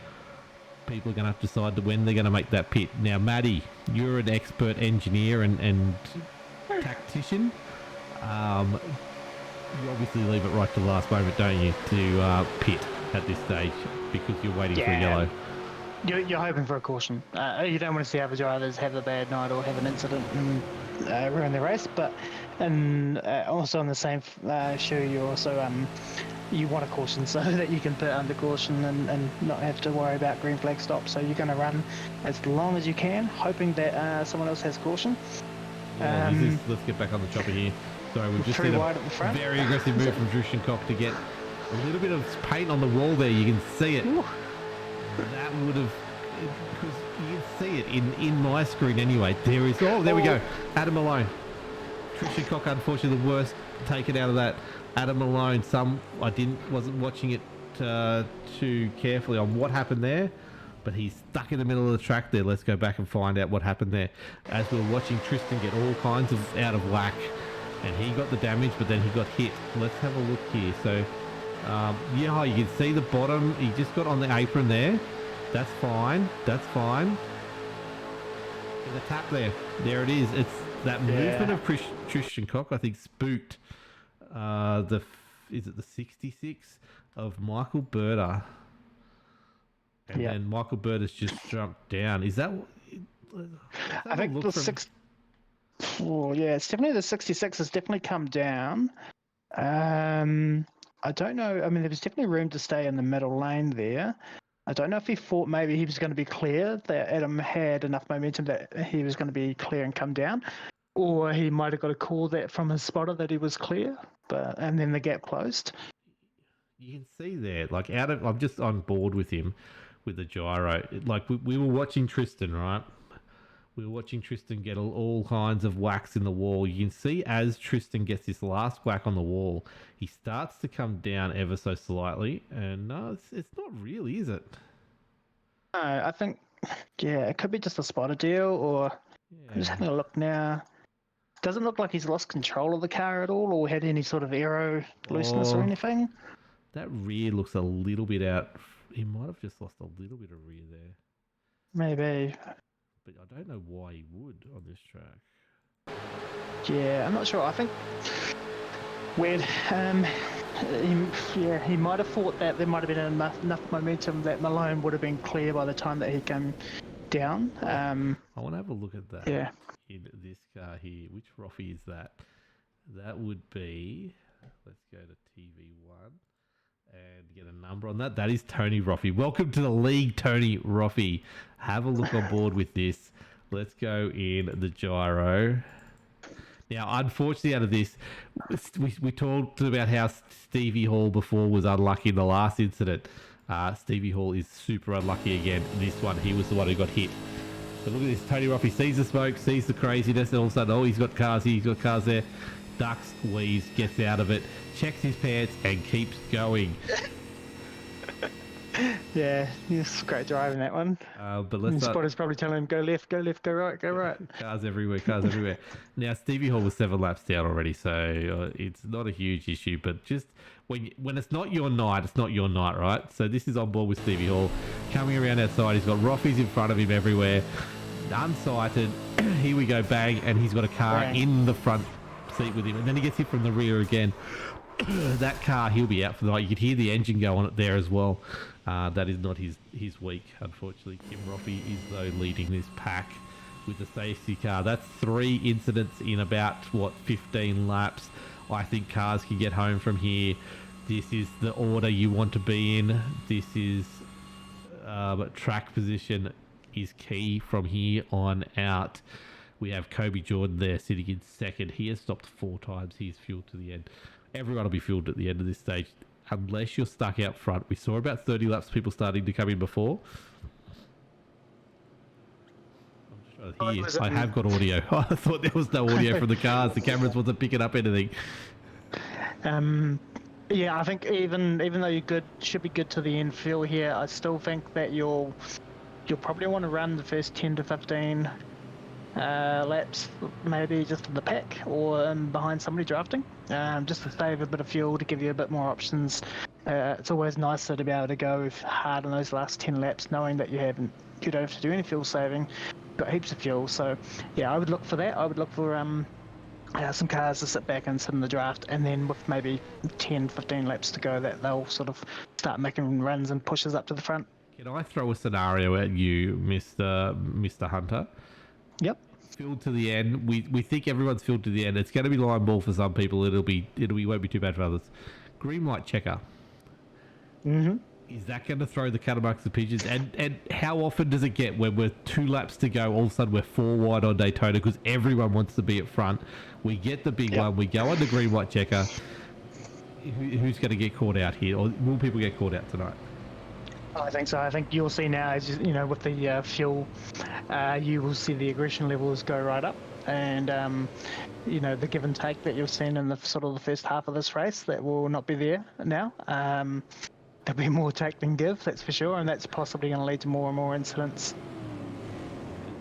people are going to have to decide when they're going to make that pit. Now, Maddie, you're an expert engineer and tactician. You obviously leave it right to the last moment, don't you, to pit at this stage because you're waiting for a yellow. You're hoping for a caution. You don't want to see other drivers have a bad night or have an incident and ruin the race. But also on the same show, you also you want a caution so that you can put under caution and not have to worry about green flag stops. So you're going to run as long as you can, hoping that someone else has caution. Yeah, let's get back on the chopper here. Sorry, we've just seen a very aggressive move from Drushenkock to get a little bit of paint on the wall there. You can see it. Ooh. That would have, because you can see it in my screen anyway. There is, there we go. Adam Malone. Drushenkock, unfortunately, the worst taken out of that. Adam Malone, wasn't watching it too carefully on what happened there, but he's stuck in the middle of the track there. Let's go back and find out what happened there. As we were watching Tristan get all kinds of out of whack, and he got the damage, but then he got hit. Let's have a look here. So, yeah, you can see the bottom. He just got on the apron there. That's fine. That's fine. There's a tap there. There it is. It's that movement of Drushenkock, I think, spooked is it the 66 of Michael Berta, and then Michael Berta's just jumped down. Is that? I think the six. Oh, yeah, it's definitely the 66 has definitely come down. I don't know. I mean, there was definitely room to stay in the middle lane there. I don't know if he thought maybe he was going to be clear, that Adam had enough momentum that he was going to be clear and come down, or he might have got a call that from his spotter that he was clear, and then the gap closed. You can see there, like I'm just on board with him with the gyro. Like we were watching Tristan, right? We were watching Tristan get all kinds of whacks in the wall. You can see as Tristan gets this last whack on the wall, he starts to come down ever so slightly. And no, it's not really, is it? No, I think, it could be just a spotter deal, or I'm just having a look now. Doesn't look like he's lost control of the car at all, or had any sort of aero looseness or anything. That rear looks a little bit out. He might have just lost a little bit of rear there. Maybe. But I don't know why he would on this track. Yeah, I'm not sure. I think weird. He might have thought that there might have been enough momentum that Malone would have been clear by the time that he came down. I want to have a look at that. Yeah. In this car here, which Roffey is that? That would be. Let's go to TV1. and get a number on that. That is Tony Roffey. Welcome to the league, Tony Roffey. Have a look on board with this. Let's go in the gyro. Now, unfortunately, out of this, we talked about how Stevie Hall before was unlucky in the last incident. Stevie Hall is super unlucky again. This one, he was the one who got hit. But look at this. Tony Roffey sees the smoke, sees the craziness, and all of a sudden, oh, he's got cars here, he's got cars there. Ducks, weaves, gets out of it, checks his pants, and keeps going. Yeah, he's great driving that one. But let's Spotter's probably telling him, go left, go left, go right, go right. Cars everywhere, cars everywhere. Now, Stevie Hall was 7 laps down already, so it's not a huge issue. But just when it's not your night, it's not your night, right? So this is on board with Stevie Hall. Coming around outside, he's got Roffey's in front of him everywhere. Unsighted. Here we go, bang, and he's got a car in the front seat with him. And then he gets hit from the rear again. That car, he'll be out for the night. You could hear the engine go on it there as well. That is not his week, unfortunately. Kim Roffey is, though, leading this pack with the safety car. That's 3 incidents in about, 15 laps. I think cars can get home from here. This is the order you want to be in. This is track position is key from here on out. We have Kobe Jordan there sitting in second. He has stopped 4 times. He's fueled to the end. Everyone will be fueled at the end of this stage, unless you're stuck out front. We saw about 30 laps people starting to come in before. I'm just trying to hear. I have got audio. I thought there was no audio from the cars. The cameras wasn't picking up anything. Yeah, I think even though you're good, should be good to the end feel here, I still think that you'll probably want to run the first 10 to 15 laps, maybe just in the pack or behind somebody drafting, just to save a bit of fuel, to give you a bit more options. It's always nicer to be able to go hard in those last 10 laps, knowing that you don't have to do any fuel saving, got heaps of fuel. So yeah, I would look for that. I would look for some cars to sit back and sit in the draft, and then with maybe 10-15 laps to go, that they'll sort of start making runs and pushes up to the front. Can I throw a scenario at you, Mr. Hunter? Yep. Filled to the end. We think everyone's filled to the end. It's going to be line ball for some people. Won't be too bad for others. Green light checker. Mm-hmm. Is that going to throw the cat amongst the pigeons? And how often does it get when we're 2 laps to go, all of a sudden we're 4 wide on Daytona because everyone wants to be at front? We get the big one. We go on the green light checker. Who's going to get caught out here, or will people get caught out tonight? I think so. I think you'll see now, as with the fuel, you will see the aggression levels go right up, and the give and take that you've seen in the sort of the first half of this race, that will not be there now. There'll be more take than give, that's for sure, and that's possibly going to lead to more and more incidents.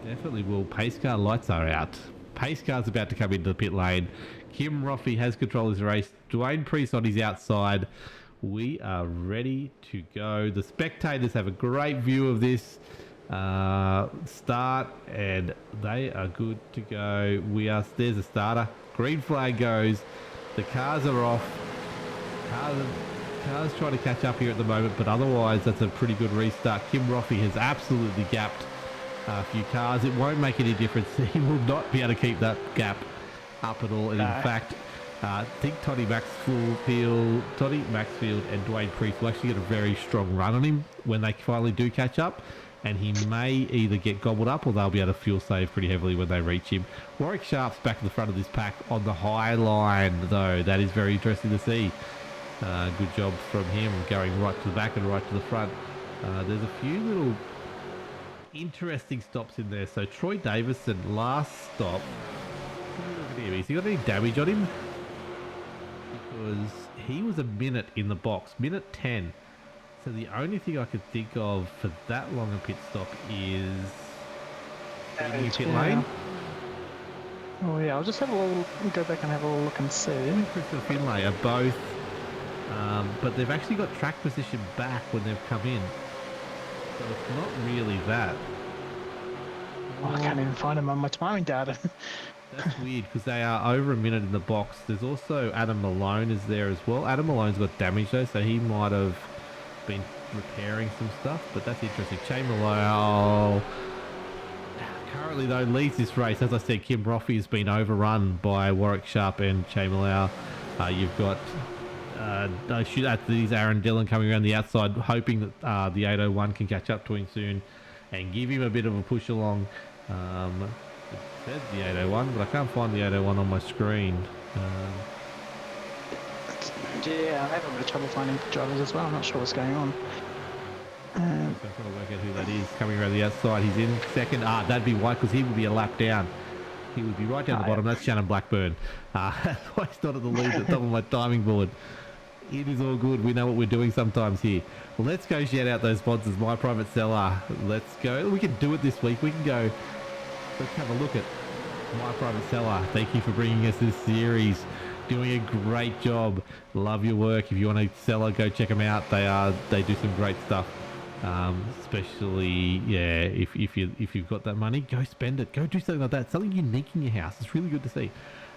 It definitely will. Pace car lights are out. Pace car's about to come into the pit lane. Kim Roffey has control of his race. Dwayne Priest on his outside. We are ready to go. The spectators have a great view of this start, and they are good to go. There's a starter. Green flag goes. The cars are off. Cars trying to catch up here at the moment, but otherwise that's a pretty good restart. Kim Roffey has absolutely gapped a few cars. It won't make any difference. He will not be able to keep that gap up at all. And in fact, I think Toddy Maxfield and Dwayne Priest will actually get a very strong run on him when they finally do catch up, and he may either get gobbled up or they'll be able to fuel save pretty heavily when they reach him. Warwick Sharp's back at the front of this pack on the high line, though. That is very interesting to see. Good job from him going right to the back and right to the front. There's a few little interesting stops in there. So Troy Davison, last stop. Look at him. Has he got any damage on him? Because he was a minute in the box, minute 10. So the only thing I could think of for that long a pit stop is in pit lane. Oh yeah, I'll just have a little go back and have a little look and see. Christopher Finlay are both, but they've actually got track position back when they've come in. So it's not really that. Oh, I can't even find him on my timing data. That's weird because they are over a minute in the box. There's also Adam Malone is there as well. Adam Malone's got damage though, so he might have been repairing some stuff, but that's interesting. Che Malone currently though leads this race. As I said, Kim Roffey has been overrun by Warwick Sharp and Che Malone. You've got I shoot at these Aaron Dillon coming around the outside, hoping that the 801 can catch up to him soon and give him a bit of a push along. It says the 801, but I can't find the 801 on my screen. Yeah, I'm having a bit of trouble finding drivers as well. I'm not sure what's going on. So I'm trying to work out who that is coming around the outside. He's in second. That'd be White because he would be a lap down. He would be right down the bottom. That's Shannon Blackburn. That's why he's not at the lead at the top of my timing board. It is all good. We know what we're doing sometimes here. Well, let's go shout out those sponsors. My Private Seller. Let's go. We can do it this week. We can go. Let's have a look at My Private Seller. Thank you for bringing us this series. Doing a great job. Love your work. If you want a seller, go check them out. They do some great stuff. Especially if you've got that money, go spend it. Go do something like that. Something unique in your house. It's really good to see.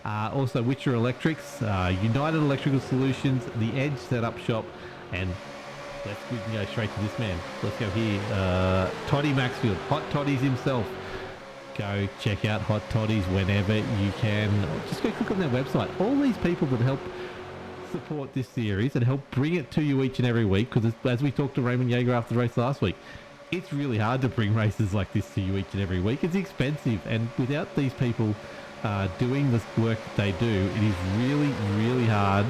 Also, Witcher Electrics, United Electrical Solutions, The Edge Setup Shop, and we can go straight to this man. Let's go here. Toddy Maxfield, Hot Toddies himself. Go check out Hot Toddies whenever you can. Just go click on their website. All these people that help support this series and help bring it to you each and every week, because as we talked to Raymond Yeager after the race last week, it's really hard to bring races like this to you each and every week. It's expensive, and without these people doing this work that they do, it is really, really hard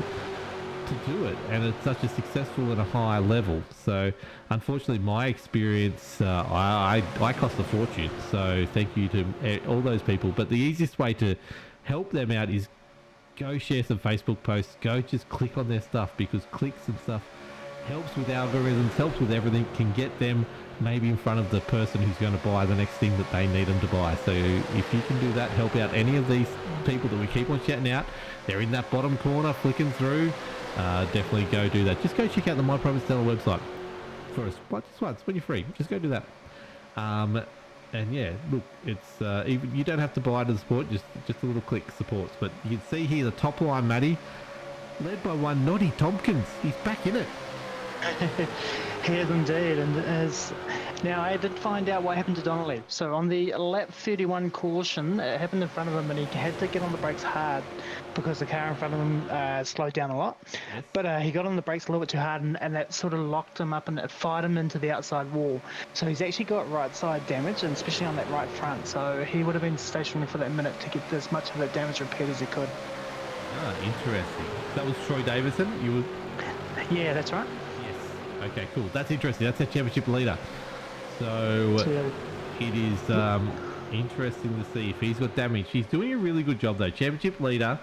to do it, and it's such a successful and a high level. So unfortunately my experience, I cost a fortune, so thank you to all those people. But the easiest way to help them out is go share some Facebook posts, go just click on their stuff, because clicks and stuff helps with algorithms, helps with everything, can get them maybe in front of the person who's going to buy the next thing that they need them to buy. So if you can do that, help out any of these people that we keep on shouting out, they're in that bottom corner flicking through. Definitely go do that. Just go check out the My Private Seller website for us. Just once when you're free, just go do that. And yeah, look, it's even you don't have to buy to the sport, just a little click supports. But you can see here the top line, Matty, led by one Noddy Tompkins. He's back in it. He is indeed, and as now I did find out what happened to Donnelly. So on the lap 31 caution, it happened in front of him, and he had to get on the brakes hard because the car in front of him slowed down a lot. Yes. But he got on the brakes a little bit too hard, and that sort of locked him up, and it fired him into the outside wall. So he's actually got right side damage, and especially on that right front. So he would have been stationary for that minute to get as much of that damage repaired as he could. Interesting. That was Troy Davison. Yeah, that's right. Okay, cool. That's interesting. That's a championship leader. So it is interesting to see if he's got damage. He's doing a really good job though. Championship leader.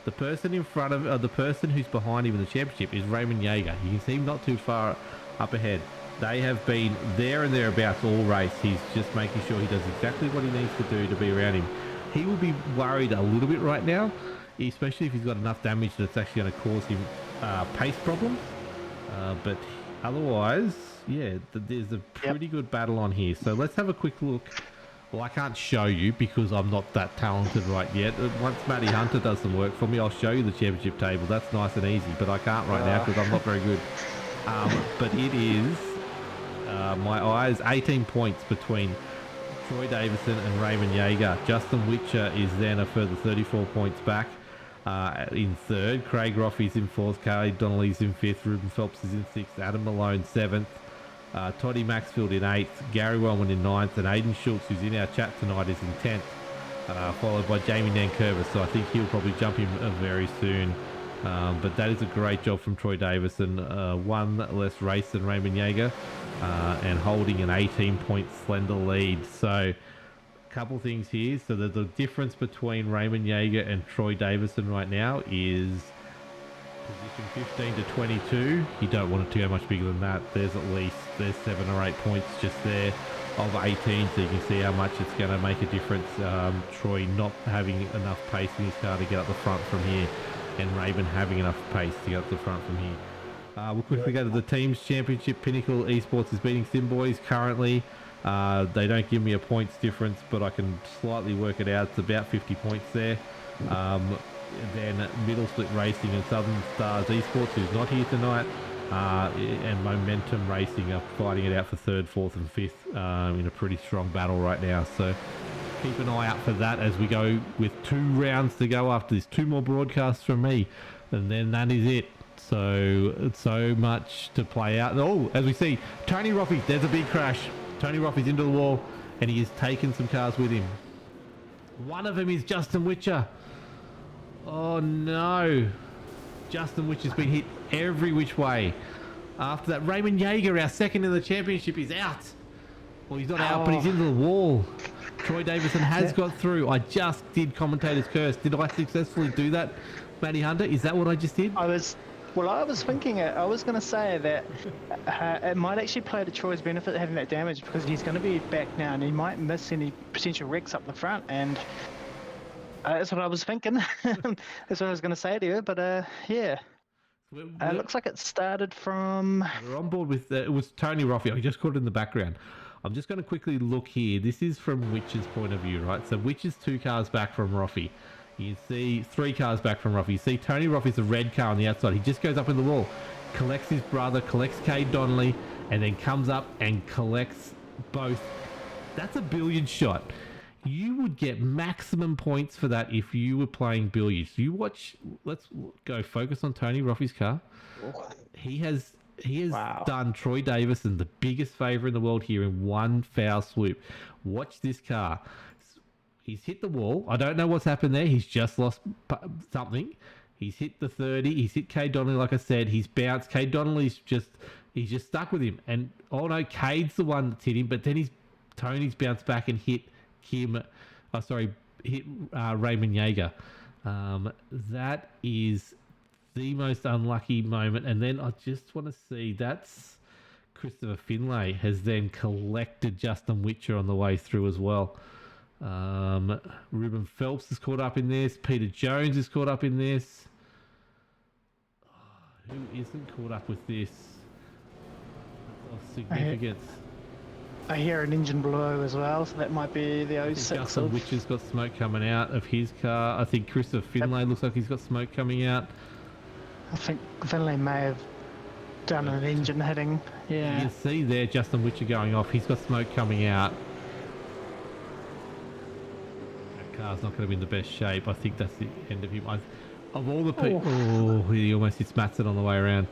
The person in front of the person who's behind him in the championship is Raymond Yeager. You can see him not too far up ahead. They have been there and thereabouts all race. He's just making sure he does exactly what he needs to do to be around him. He will be worried a little bit right now, especially if he's got enough damage that's actually going to cause him pace problems. But otherwise, yeah, there's a pretty good battle on here. So let's have a quick look. Well, I can't show you because I'm not that talented right yet. Once Matty Hunter does some work for me, I'll show you the championship table. That's nice and easy, but I can't right now because I'm not very good. But it is, my eyes, 18 points between Troy Davison and Raymond Yeager. Justin Witcher is then a further 34 points back. In third, Craig Roffey's in fourth, Carly Donnelly's in fifth, Ruben Phelps is in sixth, Adam Malone seventh, Toddy Maxfield in eighth, Gary Wellman in ninth, and Aidan Schultz, who's in our chat tonight, is in 10th, followed by Jamie Nankervis. So I think he'll probably jump him very soon. But that is a great job from Troy Davison. One less race than Raymond Yeager, and holding an 18-point slender lead. So couple things here. So the difference between Raymond Yeager and Troy Davison right now is position 15 to 22. You don't want it to go much bigger than that. There's 7 or 8 points just there of 18, so you can see how much it's going to make a difference. Troy not having enough pace in his car to get up the front from here, and Raymond having enough pace to get up the front from here. We'll quickly go to the teams championship. Pinnacle Esports is beating Simboys currently. They don't give me a points difference, but I can slightly work it out. It's about 50 points there. Then Middle Split Racing and Southern Stars Esports, who's not here tonight, and Momentum Racing are fighting it out for third, fourth and fifth in a pretty strong battle right now. So keep an eye out for that as we go with 2 rounds to go after this. 2 more broadcasts from me, and then that is it. So much to play out. Oh, as we see, Tony Roffey, there's a big crash. Tony Roffey's into the wall, and he has taken some cars with him. One of them is Justin Witcher. Oh no. Justin Witcher's been hit every which way. After that, Raymond Yeager, our second in the championship, is out. Well, he's not out, but he's into the wall. Troy Davison has got through. I just did commentator's curse. Did I successfully do that, Matty Hunter? Is that what I just did? I was thinking it. I was going to say that it might actually play to Troy's benefit having that damage, because he's going to be back now and he might miss any potential wrecks up the front, and that's what I was thinking. That's what I was going to say to you, but yeah. It looks like it started from... We're on board with... it was Tony Roffey. I just caught it in the background. I'm just going to quickly look here. This is from Witcher's point of view, right? So Witcher's 2 cars back from Roffey. You see 3 cars back from Roffey. You see Tony Roffey's a red car on the outside. He just goes up in the wall, collects his brother, collects Cade Donnelly, and then comes up and collects both. That's a billiard shot. You would get maximum points for that if you were playing billiards. You watch... Let's go focus on Tony Roffey's car. He has done Troy Davison the biggest favour in the world here in one foul swoop. Watch this car. He's hit the wall. I don't know what's happened there. He's just lost something. He's hit the 30. He's hit Cade Donnelly, like I said. He's bounced. Cade Donnelly's just stuck with him. And, oh no, Cade's the one that's hit him. But then Tony's bounced back and hit Raymond Yeager. That is the most unlucky moment. And then I just want to see, that's Christopher Finlay has then collected Justin Witcher on the way through as well. Ruben Phelps is caught up in this. Peter Jones is caught up in this. Who isn't caught up with this? Of significance. I hear an engine below as well, so that might be the 06. Justin Witcher's got smoke coming out of his car. I think Christopher Finlay looks like he's got smoke coming out. I think Finlay may have done an engine hitting. Yeah. You can see there Justin Witcher going off. He's got smoke coming out. That car's not going to be in the best shape. I think that's the end of him. Of all the people... he almost hits Matson on the way around.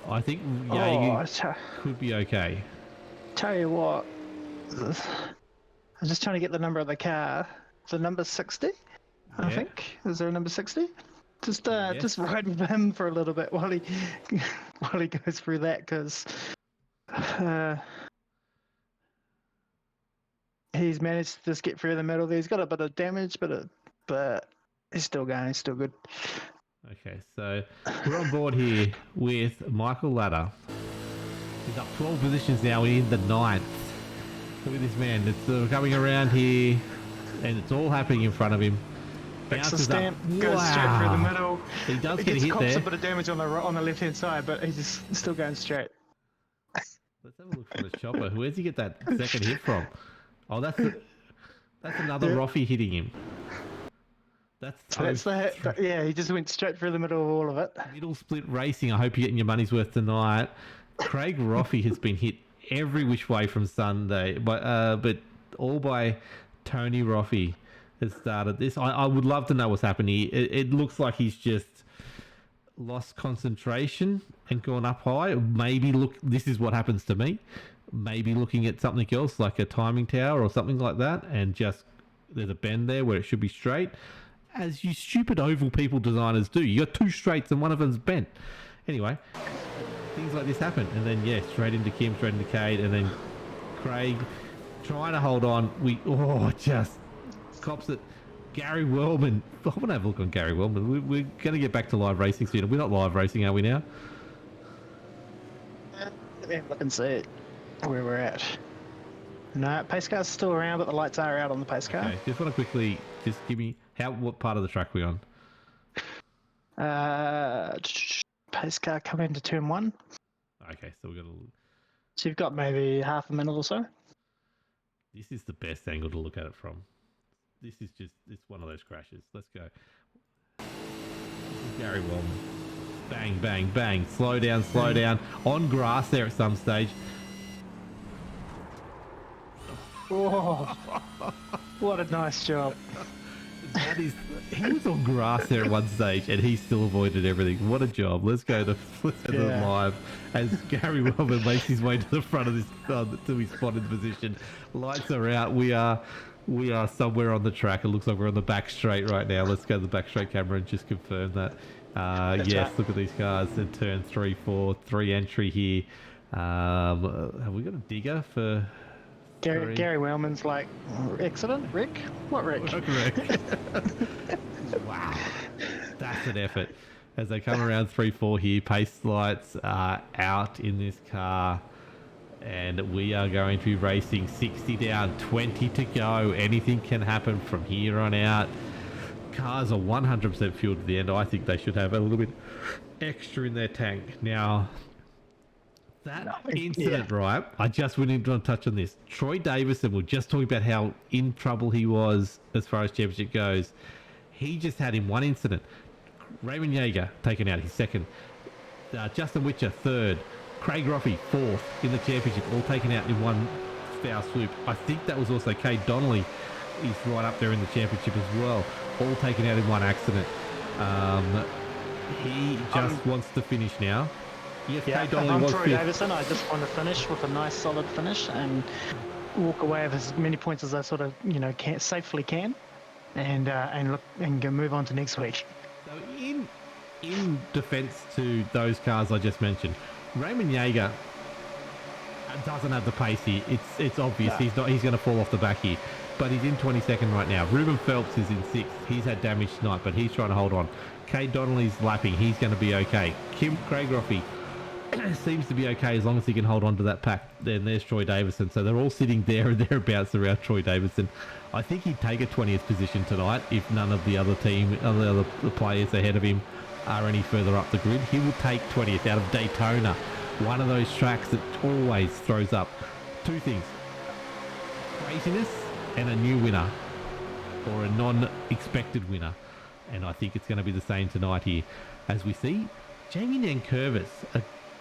I think Yeager could be okay. Tell you what, I'm just trying to get the number of the car. The number 60, I think. Is there a number 60? Just ride with him for a little bit while he goes through that, because he's managed to just get through the middle there. He's got a bit of damage, but he's still going. He's still good. Okay, so we're on board here with Michael Ladder. He's up 12 positions now in the 9th. Look at this man. It's coming around here, and it's all happening in front of him. Bounces stamp, up. goes straight through the middle. He does get hit there. A bit of damage on the left-hand side, but he's just still going straight. Let's have a look for the chopper. Where's he get that second hit from? Oh, that's another Roffey hitting him. He just went straight through the middle of all of it. Middle split racing. I hope you're getting your money's worth tonight. Craig Roffey has been hit every which way from Sunday, but all by Tony Roffey has started this. I would love to know what's happening. It looks like he's just lost concentration and gone up high. Maybe this is what happens to me. Maybe looking at something else like a timing tower or something like that, and just there's a bend there where it should be straight, as you stupid oval people designers do. You got 2 straights and one of them's bent. Anyway, things like this happen, and then straight into Kim, straight into Cade, and then Craig trying to hold on. Just cops it. Gary Wellman. I want to have a look on Gary Wellman. We're going to get back to live racing soon. We're not live racing, are we now? Let me look and see where we're at. No, pace car's still around, but the lights are out on the pace car. Okay, just want to quickly give me what part of the track we're on. Pace car coming into turn 1. Okay, so we've got So you've got maybe half a minute or so. This is the best angle to look at it from. This is it's one of those crashes. Let's go. This is Gary Wellman. Bang, bang, bang. Slow down. On grass there at some stage. Oh, what a nice job. That is, he was on grass there at one stage, and he still avoided everything. What a job! Let's go to live as Gary Wellman makes his way to the front of this to his spotted position. Lights are out. We are somewhere on the track. It looks like we're on the back straight right now. Let's go to the back straight camera and just confirm that. Yes, right. Look at these cars in turn 3, 4, 3 entry here. Have we got a digger for? Gary Wellman's like, accident? Wreck? What wreck? Wow. That's an effort. As they come around 3, 4 here, pace lights are out in this car. And we are going to be racing 60 down, 20 to go. Anything can happen from here on out. Cars are 100% fueled to the end. I think they should have a little bit extra in their tank. Now, that incident, right? I just really want to touch on this. Troy Davison, we're just talking about how in trouble he was as far as championship goes. He just had in one incident. Raymond Yeager taken out, his second. Justin Witcher, third. Craig Roffey, fourth in the championship, all taken out in one foul swoop. I think that was also Cade Donnelly is right up there in the championship as well. All taken out in one accident. He just wants to finish now. Yes, I'm Troy Davison. I just want to finish with a nice solid finish and walk away with as many points as I sort of safely can, and look and go move on to next week. So in defence to those cars I just mentioned, Raymond Yeager doesn't have the pace here. It's obvious he's going to fall off the back here, but he's in 22nd right now. Ruben Phelps is in 6th. He's had damage tonight, but he's trying to hold on. Cade Donnelly's lapping. He's going to be okay. Craig Roffey seems to be okay as long as he can hold on to that pack. Then there's Troy Davison. So they're all sitting there and thereabouts around Troy Davison. I think he'd take a 20th position tonight if none of the other players ahead of him are any further up the grid. He will take 20th out of Daytona, one of those tracks that always throws up two things: craziness and a new winner, or a non-expected winner. And I think it's going to be the same tonight here, as we see Jamie Nankervis,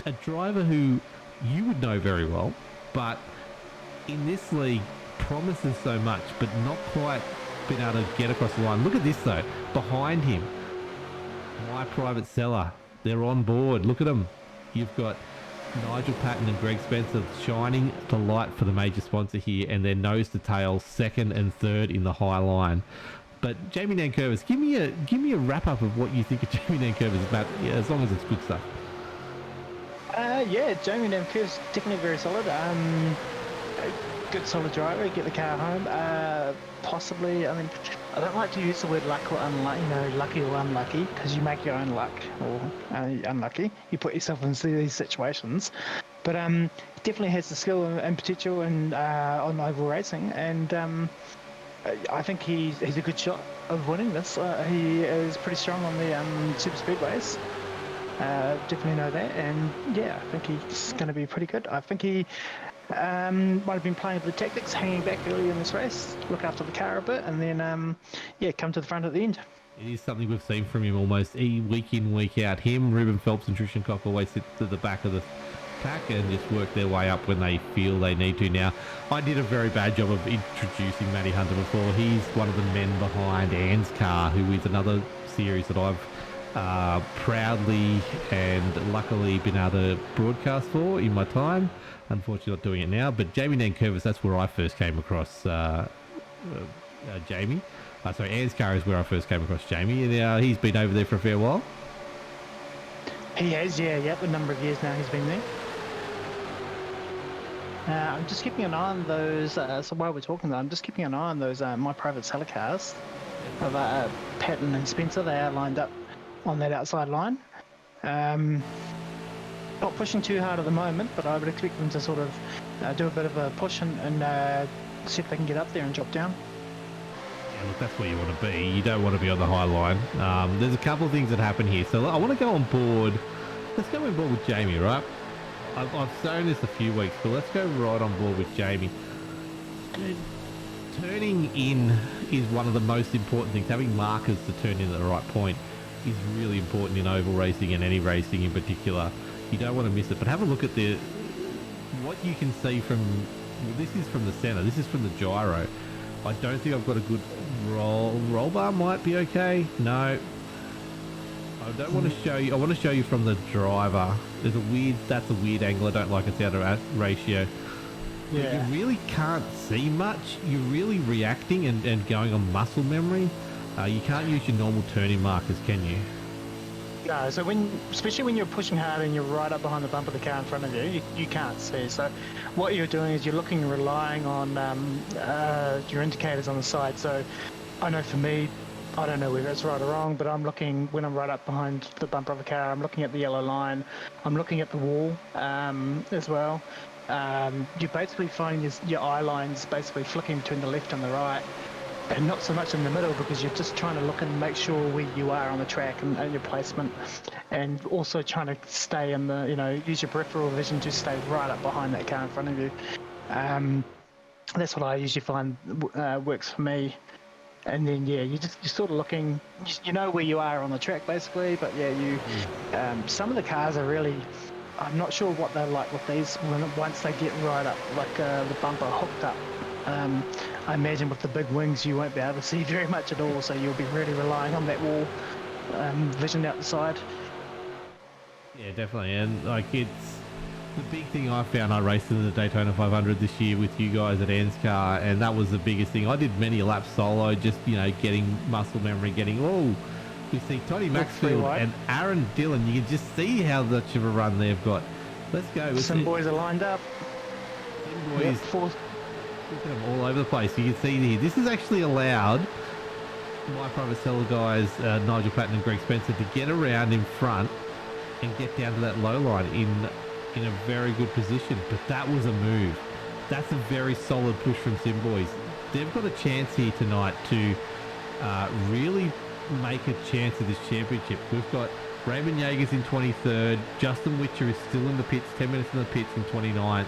a driver who you would know very well, but in this league promises so much, but not quite been able to get across the line. Look at this though, behind him, My Private Seller, they're on board. Look at them. You've got Nigel Patton and Greg Spencer shining the light for the major sponsor here, and they're nose to tail, second and third in the high line. But Jamie Nankervis, give me a wrap up of what you think of Jamie Nankervis about, as long as it's good stuff. Jamie Nankervis definitely very solid. Good solid driver, get the car home. Possibly, I mean, I don't like to use the word luck or unlucky, lucky or unlucky, because you make your own luck, or unlucky. You put yourself into these situations. But he definitely has the skill and potential and on oval racing, and I think he's a good shot of winning this. He is pretty strong on the super speedways. Definitely know that, and I think he's going to be pretty good. I think he might have been playing with the tactics, hanging back early in this race, look after the car a bit, and then come to the front at the end. It is something we've seen from him almost week in, week out. Him, Ruben Phelps and Tristan Cock always sit to the back of the pack and just work their way up when they feel they need to. Now, I did a very bad job of introducing Matty Hunter before. He's one of the men behind Ann's car, who is another series that I've proudly and luckily been able to broadcast for in my time. Unfortunately not doing it now, but Jamie Nankervis, that's where I first came across Jamie. Ann's car is where I first came across Jamie, and he's been over there for a fair while. He has, a number of years now he's been there. I'm just keeping an eye on those, so while we're talking, I'm just keeping an eye on those My Private Seller cars of Patton and Spencer. They are lined up on that outside line. Not pushing too hard at the moment, but I would expect them to sort of do a bit of a push and see if they can get up there and drop down. Yeah, look, that's where you want to be. You don't want to be on the high line. There's a couple of things that happen here. So I want to go on board. Let's go on board with Jamie, right? I've shown this a few weeks, but let's go right on board with Jamie. Turning in is one of the most important things. Having markers to turn in at the right point is really important in oval racing and any racing in particular. You don't want to miss it. But have a look at what you can see from. Well, this is from the centre. This is from the gyro. I don't think I've got a good roll bar. Might be okay. No, I don't want to show you. I want to show you from the driver. That's a weird angle. I don't like its out of ratio. Yeah. You really can't see much. You're really reacting and going on muscle memory. You can't use your normal turning markers, can you? No, so especially when you're pushing hard and you're right up behind the bumper of the car in front of you, you can't see. So what you're doing is you're relying on your indicators on the side. So I know for me, I don't know whether it's right or wrong, but I'm looking, when I'm right up behind the bumper of a car, I'm looking at the yellow line. I'm looking at the wall as well. You're basically finding your eye lines basically flicking between the left and the right, and not so much in the middle, because you're just trying to look and make sure where you are on the track and your placement, and also trying to stay in the, use your peripheral vision to stay right up behind that car in front of you. That's what I usually find works for me. And then you're sort of looking, you know where you are on the track basically, but some of the cars are really, I'm not sure what they're like with these once they get right up, like the bumper hooked up. I imagine with the big wings you won't be able to see very much at all, so you'll be really relying on that wall vision out the side. Yeah, definitely. And it's the big thing I found. I raced in the Daytona 500 this year with you guys at NSCAR, and that was the biggest thing. I did many laps solo, just getting muscle memory, you see Toddy Maxfield and Aaron Dillon. You can just see how much of a run they've got. Let's go. Some boys are lined up. Some boys. Look at them all over the place. You can see here. This is actually allowed my private seller guys, Nigel Patton and Greg Spencer, to get around in front and get down to that low line in a very good position. But that was a move. That's a very solid push from Sim Boys. They've got a chance here tonight to really make a chance of this championship. We've got Raymond Yeager's in 23rd. Justin Witcher is still in the pits, 10 minutes in the pits in 29th.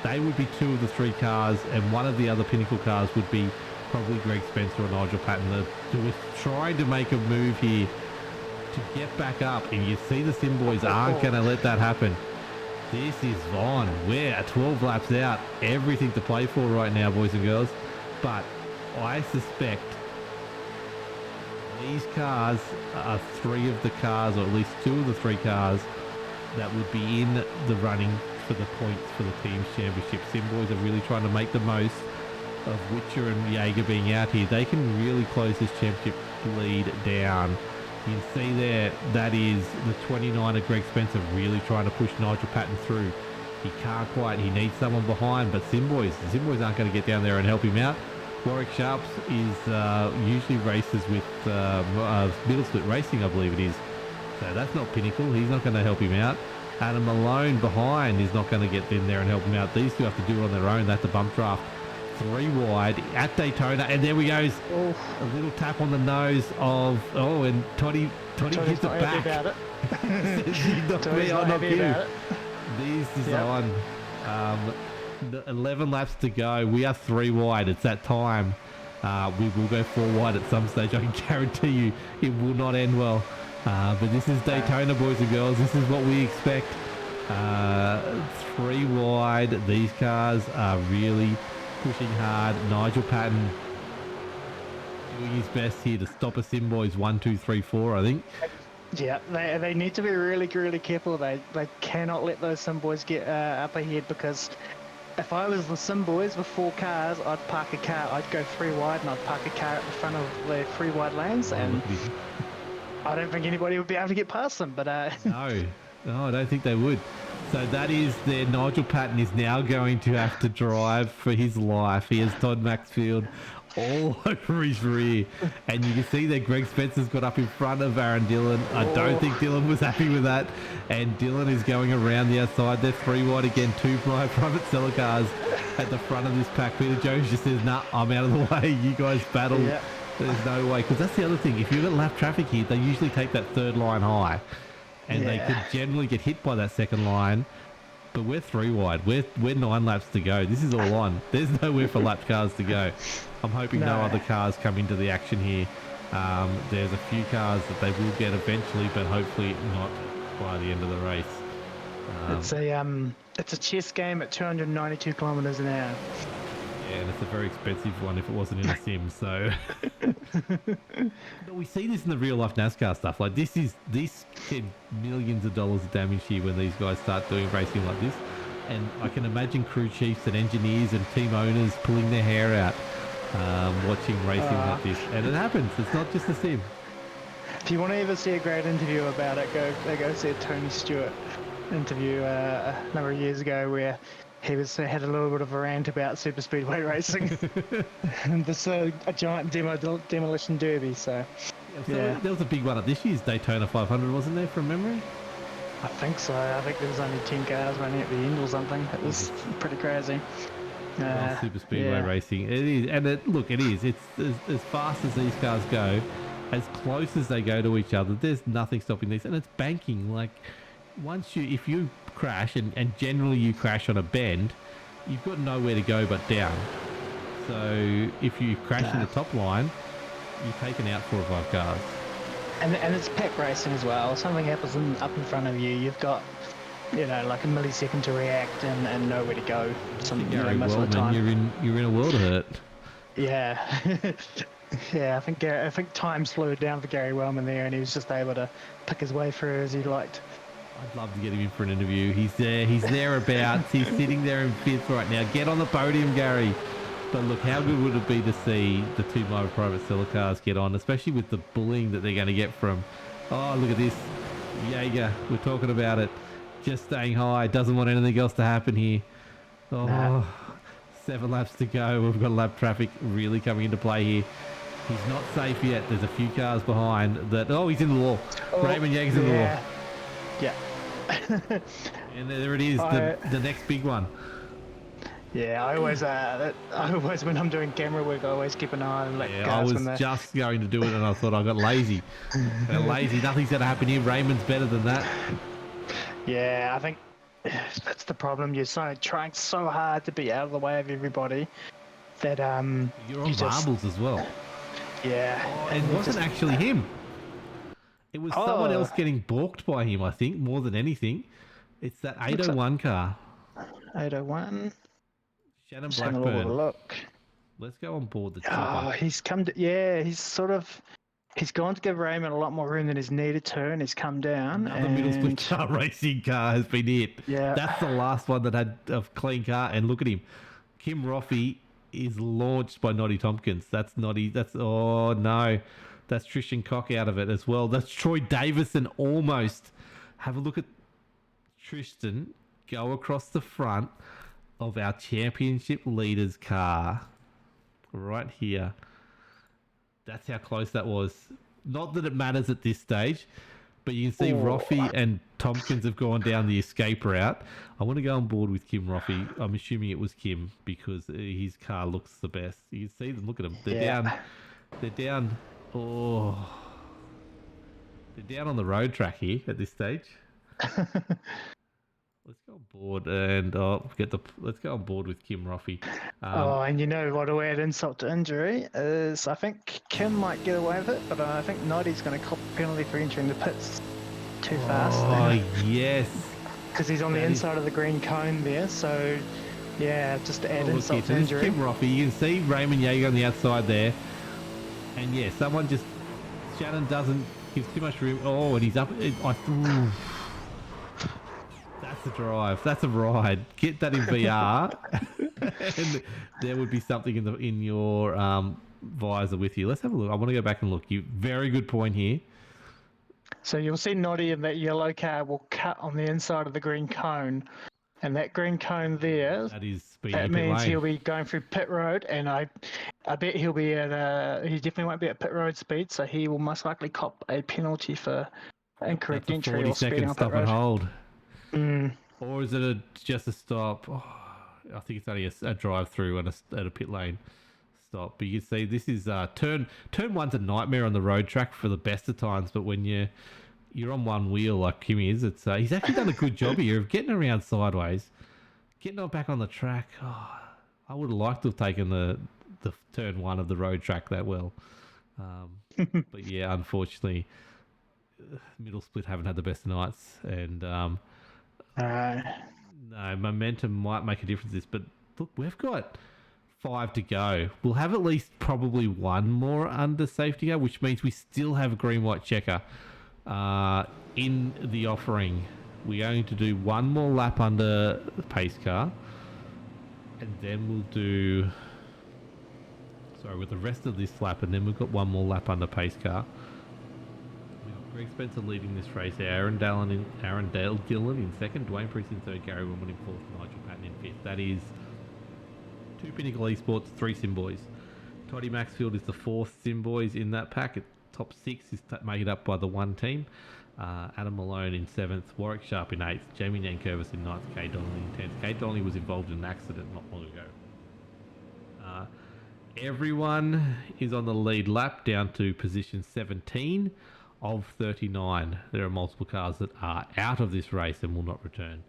They would be two of the three cars, and one of the other pinnacle cars would be probably Greg Spencer or Nigel Patton. They're trying to make a move here to get back up, and you see the Sim Boys aren't going to let that happen. This is on. We're 12 laps out. Everything to play for right now, boys and girls. But I suspect these cars are three of the cars, or at least two of the three cars, that would be in the running for the points for the team's championship. Sim Boys are really trying to make the most of Witcher and Yeager being out here. They can really close this championship lead down. You can see there, that is the 29er Greg Spencer really trying to push Nigel Patton through. He can't quite, he needs someone behind, but Sim Boys aren't going to get down there and help him out. Warwick Sharps is usually races with Middle Split Racing, I believe it is. So that's not Pinnacle, he's not going to help him out. Adam Malone behind is not going to get in there and help him out. These two have to do it on their own. That's a bump draft. 3 wide at Daytona, and there we goes. Oh. A little tap on the nose of and Toddy hits it back. He's not me, I'm not you. This is on. 11 laps to go. We are 3 wide. It's that time. We will go 4 wide at some stage. I can guarantee you it will not end well. But this is Daytona, boys and girls. This is what we expect. 3 wide. These cars are really pushing hard. Nigel Patton doing his best here to stop a Sim Boys 1, 2, 3, 4, I think. Yeah, they need to be really, really careful. They cannot let those Sim Boys get up ahead, because if I was the Sim Boys with 4 cars, I'd park a car. I'd go 3 wide and I'd park a car at the front of the 3 wide lanes, and I don't think anybody would be able to get past them. But No, I don't think they would. So that is there. Nigel Patton is now going to have to drive for his life. He has Todd Maxfield all over his rear, and you can see that Greg Spencer's got up in front of Aaron Dillon. I don't think Dillon was happy with that, and Dillon is going around the outside. They're 3 wide again. 2 private seller cars at the front of this pack. Peter Jones just says, nah, I'm out of the way. You guys battle. Yeah. There's no way, because that's the other thing. If you've got lap traffic here, they usually take that 3rd line high, and they could generally get hit by that 2nd line. But we're 3 wide. We're 9 laps to go. This is all on. There's nowhere for lap cars to go. I'm hoping no other cars come into the action here. There's a few cars that they will get eventually, but hopefully not by the end of the race. It's a chess game at 292 kilometers an hour. Yeah, and it's a very expensive one if it wasn't in a sim. So, but we see this in the real life NASCAR stuff. Like this can millions of dollars of damage here when these guys start doing racing like this. And I can imagine crew chiefs and engineers and team owners pulling their hair out watching racing like this. And it happens. It's not just a sim. If you want to ever see a great interview about it, go see a Tony Stewart interview a number of years ago where he had a little bit of a rant about super speedway racing and this a giant demolition derby. So yeah, there was a big one at this year's Daytona 500, wasn't there, from memory? I think so. I think there was only 10 cars running at the end or something. It was pretty crazy. Super speedway racing. It is, and it is. It's as fast as these cars go, as close as they go to each other. There's nothing stopping this, and it's banking. Like if you crash, and generally you crash on a bend, you've got nowhere to go but down. So if you crash in the top line, you're taken out 4 or 5 cars. And it's pack racing as well. Something happens up in front of you. You've got like a millisecond to react and nowhere to go. Most of the time. You're in a world of hurt. Yeah. Yeah, I think time slowed down for Gary Wellman there, and he was just able to pick his way through as he liked. I'd love to get him in for an interview. He's there. He's thereabouts. He's sitting there in 5th right now. Get on the podium, Gary. But look, how good would it be to see the 2 Mile Private Seller cars get on, especially with the bullying that they're going to get from, oh, look at this, Jaeger, we're talking about it, just staying high, doesn't want anything else to happen here. Oh, 7 laps to go. We've got lap traffic really coming into play here. He's not safe yet. There's a few cars behind that. Oh, he's in the wall. Raymond Jaeger's in the wall. Yeah. And there it is, the next big one. Yeah, I always when I'm doing camera work, I always keep an eye on I was just going to do it, and I thought I got lazy. Nothing's going to happen here. Raymond's better than that. Yeah, I think that's the problem. You're trying so hard to be out of the way of everybody that you're on marbles as well. Yeah, and it wasn't actually him. It was someone else getting balked by him, I think, more than anything. It's that 801 car. 801. Shannon Blackburn. Look. Let's go on board the chopper. He's come to, he's gone to give Raymond a lot more room than he's needed to, and he's come down. Another middle split car racing car has been hit. Yeah. That's the last one that had a clean car, and look at him. Kim Roffey is launched by Noddy Tompkins. That's Noddy. Oh no. That's Tristan Cock out of it as well. That's Troy Davison almost. Have a look at Tristan go across the front of our championship leader's car. Right here. That's how close that was. Not that it matters at this stage, but you can see Roffey and Tompkins have gone down the escape route. I want to go on board with Kim Roffey. I'm assuming it was Kim because his car looks the best. You can see them. Look at them. They're down. They're down. Oh, they're down on the road track here at this stage. Let's go on board and let's go on board with Kim Roffey. And you know what will add insult to injury is I think Kim might get away with it, but I think Noddy's going to cop a penalty for entering the pits too fast. Oh yes, because he's on the inside of the green cone there. So yeah, just to add insult to injury. Kim Roffey, you can see Raymond Jaeger on the outside there, and yeah, Shannon doesn't give too much room. Oh, and he's up. That's a drive. That's a ride. Get that in VR, and there would be something in your visor with you. Let's have a look. I want to go back and look. Very good point here. So you'll see Noddy in that yellow car will cut on the inside of the green cone, and that green cone there. That means he'll be going through pit road, and I bet he'll be at he definitely won't be at pit road speed, so he will most likely cop a penalty for incorrect entry or speeding on pit road. And hold. Or is it just a stop? Oh, I think it's only a drive through and at a pit lane stop. But you can see this is turn one's a nightmare on the road track for the best of times. But when you're on one wheel like Kim is, it's he's actually done a good job here of getting around sideways, getting on back on the track. Oh, I would have liked to have taken the turn one of the road track that well. But yeah, unfortunately, middle split haven't had the best of nights, and no, momentum might make a difference. But look, we've got 5 to go. We'll have at least probably one more under safety car, which means we still have a green-white checker in the offering. We're going to do one more lap under the pace car, and then we'll do... Sorry, with the rest of this lap, and then we've got one more lap under pace car. We've got Greg Spencer leading this race, Aaron Dillon in second, Dwayne Priest in third, Gary Woodman in fourth, Nigel Patton in fifth. That is 2 Pinnacle Esports, 3 Simboys. Toddy Maxfield is the 4th Simboys in that pack. Top 6 is made up by the one team. Adam Malone in 7th, Warwick Sharp in 8th, Jamie Nankervis in 9th, Kate Donnelly in 10th. Kate Donnelly was involved in an accident not long ago. Everyone is on the lead lap down to position 17 of 39. There are multiple cars that are out of this race and will not return.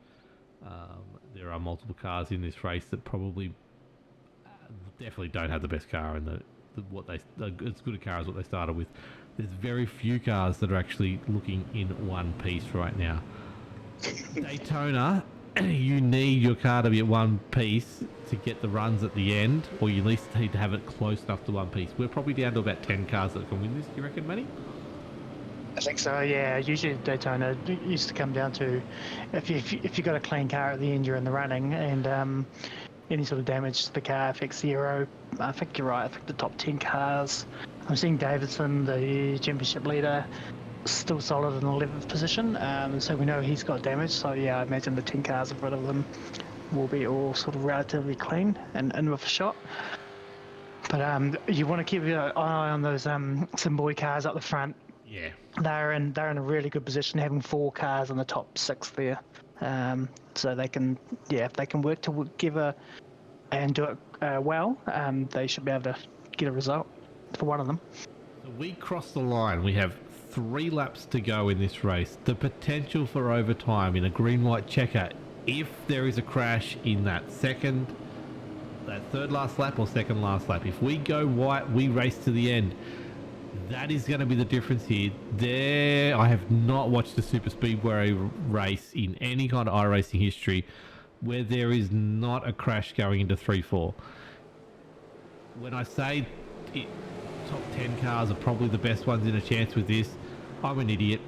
There are multiple cars in this race that probably definitely don't have the best car and as good a car as what they started with. There's very few cars that are actually looking in one piece right now. Daytona, you need your car to be at one piece to get the runs at the end, or you at least need to have it close enough to one piece. We're probably down to about 10 cars that can win this, you reckon, Manny? I think so, yeah. Usually Daytona used to come down to if you got a clean car at the end, you're in the running, and any sort of damage to the car affects the aero. I think you're right. I think the top 10 cars. I'm seeing Davidson, the championship leader, still solid in the 11th position. So we know he's got damage. So yeah, I imagine the 10 cars in front of them will be all sort of relatively clean and in with a shot. But you want to keep your eye on those Simboy cars up the front. Yeah. They're in a really good position, having 4 cars in the top 6 there. So they can, if they can work together and do it well, they should be able to get a result for one of them. So we cross the line. We have 3 laps to go in this race. The potential for overtime in a green-white checker, if there is a crash in that third last lap or second last lap. If we go white, we race to the end. That is going to be the difference here. I have not watched a super speedway race in any kind of iRacing history where there is not a crash going into 3-4. When I say top 10 cars are probably the best ones in a chance with this, I'm an idiot,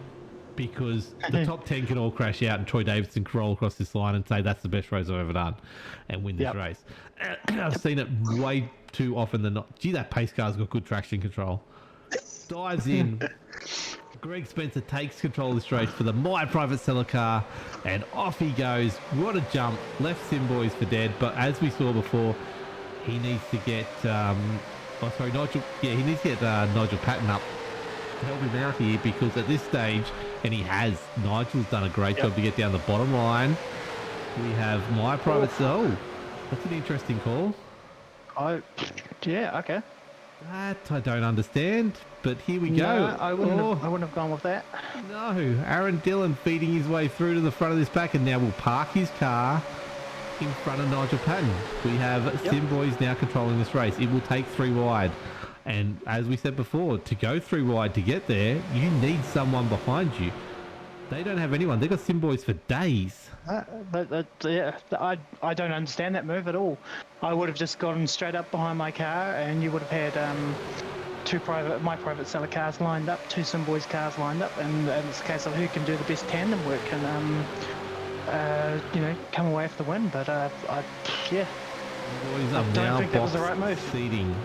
because the top 10 can all crash out and Troy Davidson can roll across this line and say that's the best race I've ever done and win this race. I've seen it way too often than not. Gee, that pace car's got good traction control. Dives in. Greg Spencer takes control of this race for the My Private Seller car, and off he goes. What a jump. Left Simboys for dead, but as we saw before, he needs to get Nigel Patton up to help him out here, because at this stage, and he has, Nigel's done a great job to get down the bottom line. We have My Private Seller. That's an interesting call. Okay. That I don't understand, but here we go. No, I wouldn't have gone with that. No, Aaron Dillon feeding his way through to the front of this pack, and now will park his car in front of Nigel Patton. We have Simboys now controlling this race. It will take 3 wide, and as we said before, to go 3 wide to get there, you need someone behind you. They don't have anyone. They've got Simboys for days. I don't understand that move at all. I would have just gotten straight up behind my car, and you would have had 2 My Private Seller cars lined up, 2 Simboys cars lined up, and it's a case of who can do the best tandem work and come away with the win. But Boys I don't think that was the right move. Seating.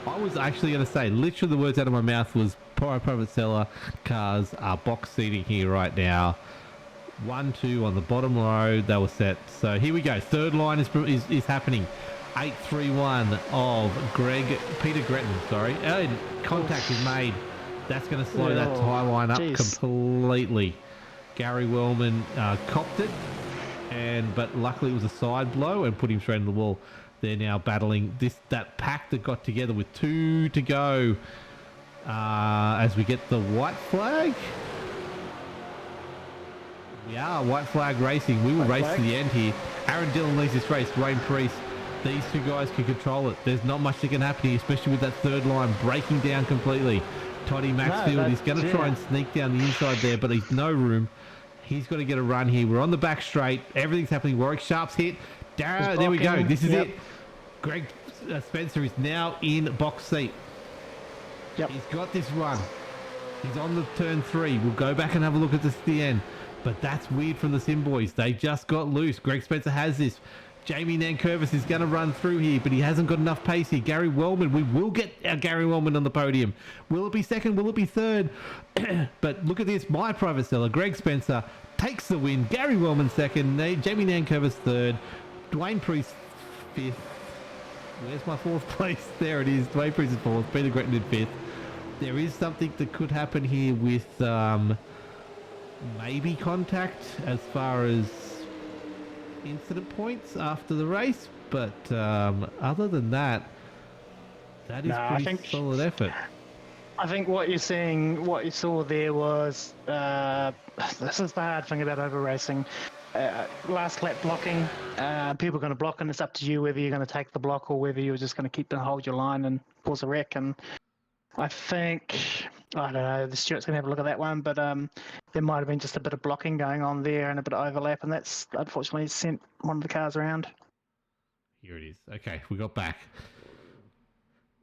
I was actually going to say, literally the words out of my mouth was My Private Seller cars are box seating here right now. 1-2 on the bottom row, they were set. So here we go. Third line is happening. 8-3-1 of Peter Gretton. And contact is made. That's going to slow that tie line up completely. Gary Wellman copped it, but luckily it was a side blow and put him straight in the wall. They're now battling that pack that got together with 2 to go as we get the white flag. We are white flag racing. We will race to the end here. Aaron Dillon leads this race. Wayne Priest. These 2 guys can control it. There's not much that can happen here, especially with that third line breaking down completely. Toddy Maxfield is going to try and sneak down the inside there, but he's no room. He's got to get a run here. We're on the back straight. Everything's happening. Warwick Sharp's hit. There we go. This is it. Greg Spencer is now in box seat. Yep. He's got this run. He's on the turn 3. We'll go back and have a look at this at the end. But that's weird from the Sim boys. They just got loose. Greg Spencer has this. Jamie Nankervis is going to run through here, but he hasn't got enough pace here. Gary Wellman, we will get our Gary Wellman on the podium. Will it be second? Will it be third? But look at this. My private seller, Greg Spencer, takes the win. Gary Wellman second. Jamie Nankervis third. Dwayne Priest fifth. Where's my fourth place? There it is. Dwayne Priest is fourth. Peter Gretton in fifth. There is something that could happen here with maybe contact as far as incident points after the race, but other than that, that is pretty solid effort. I think what you saw there was this is the hard thing about over racing. Last lap blocking, people are going to block, and it's up to you whether you're going to take the block or whether you're just going to keep and hold your line and cause a wreck. And I think, I don't know, the Stewart's going to have a look at that one, but there might have been just a bit of blocking going on there and a bit of overlap, and that's unfortunately sent one of the cars around. Here it is. Okay, we got back.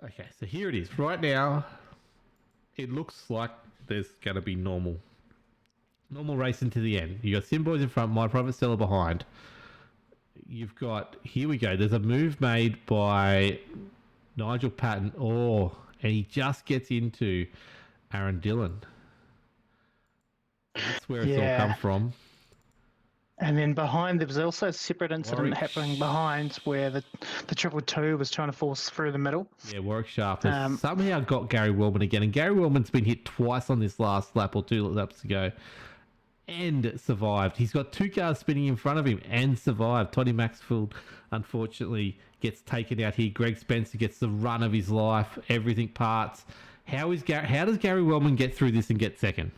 Okay, so here it is. Right now, it looks like there's going to be normal racing to the end. You got Sim Boys in front, My Private Seller behind. You've got, here we go, there's a move made by Nigel Patton. And he just gets into Aaron Dillon. That's where it's all come from. And then behind, there was also a separate incident happening behind where the 222 was trying to force through the middle. Yeah, Warwick Sharp has somehow got Gary Wellman again. And Gary Wellman's been hit twice on this last lap or 2 laps ago and survived. He's got 2 cars spinning in front of him and survived. Toddy Maxfield, unfortunately, gets taken out here. Greg Spencer gets the run of his life. Everything parts. How does Gary Wellman get through this and get second?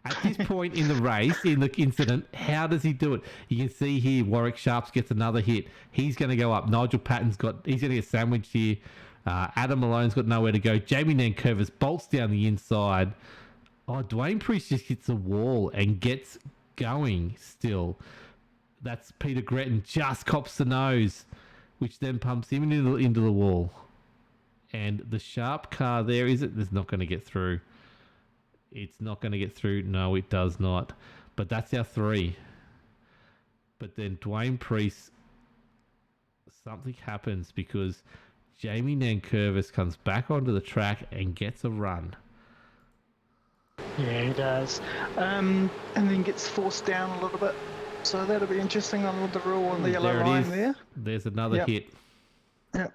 At this point in the race, in the incident, how does he do it? You can see here, Warwick Sharps gets another hit. He's going to go up. Nigel Patton's he's going to get sandwiched here. Adam Malone's got nowhere to go. Jamie Nankervis bolts down the inside. Dwayne Priest just hits a wall and gets going still. That's Peter Gretton just cops the nose, which then pumps him into the wall. And the Sharp car there, is it? It's not going to get through. It's not going to get through. No, it does not. But that's our 3. But then Dwayne Priest, something happens because Jamie Nankervis comes back onto the track and gets a run. Yeah, he does. And then gets forced down a little bit. So that'll be interesting on the rule on the yellow line there. There's another hit. Yep.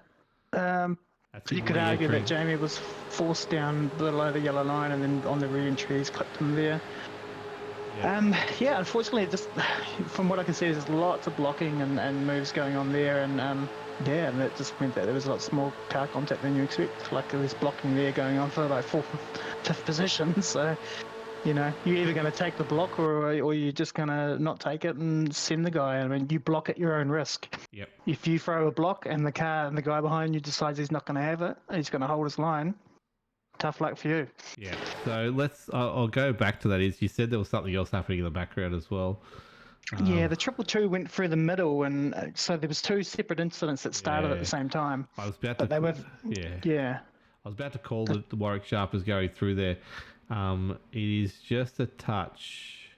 You could argue that Jamie was forced down below the yellow line and then on the re-entry he's clipped him there. Unfortunately, just from what I can see, there's lots of blocking and moves going on there, and and that just meant that there was lots more car contact than you expect. Like there was blocking there going on for like 4th, 5th position. So, you're either going to take the block or you're just going to not take it and send the guy. I mean, you block at your own risk. Yep. If you throw a block and the guy behind you decides he's not going to have it, he's going to hold his line. Tough luck for you. Yeah. So I'll go back to that. You said there was something else happening in the background as well. Yeah, the 222 went through the middle, and so there was 2 separate incidents that started at the same time. I was about to. I was about to call the Warwick Sharp is going through there. It is just a touch,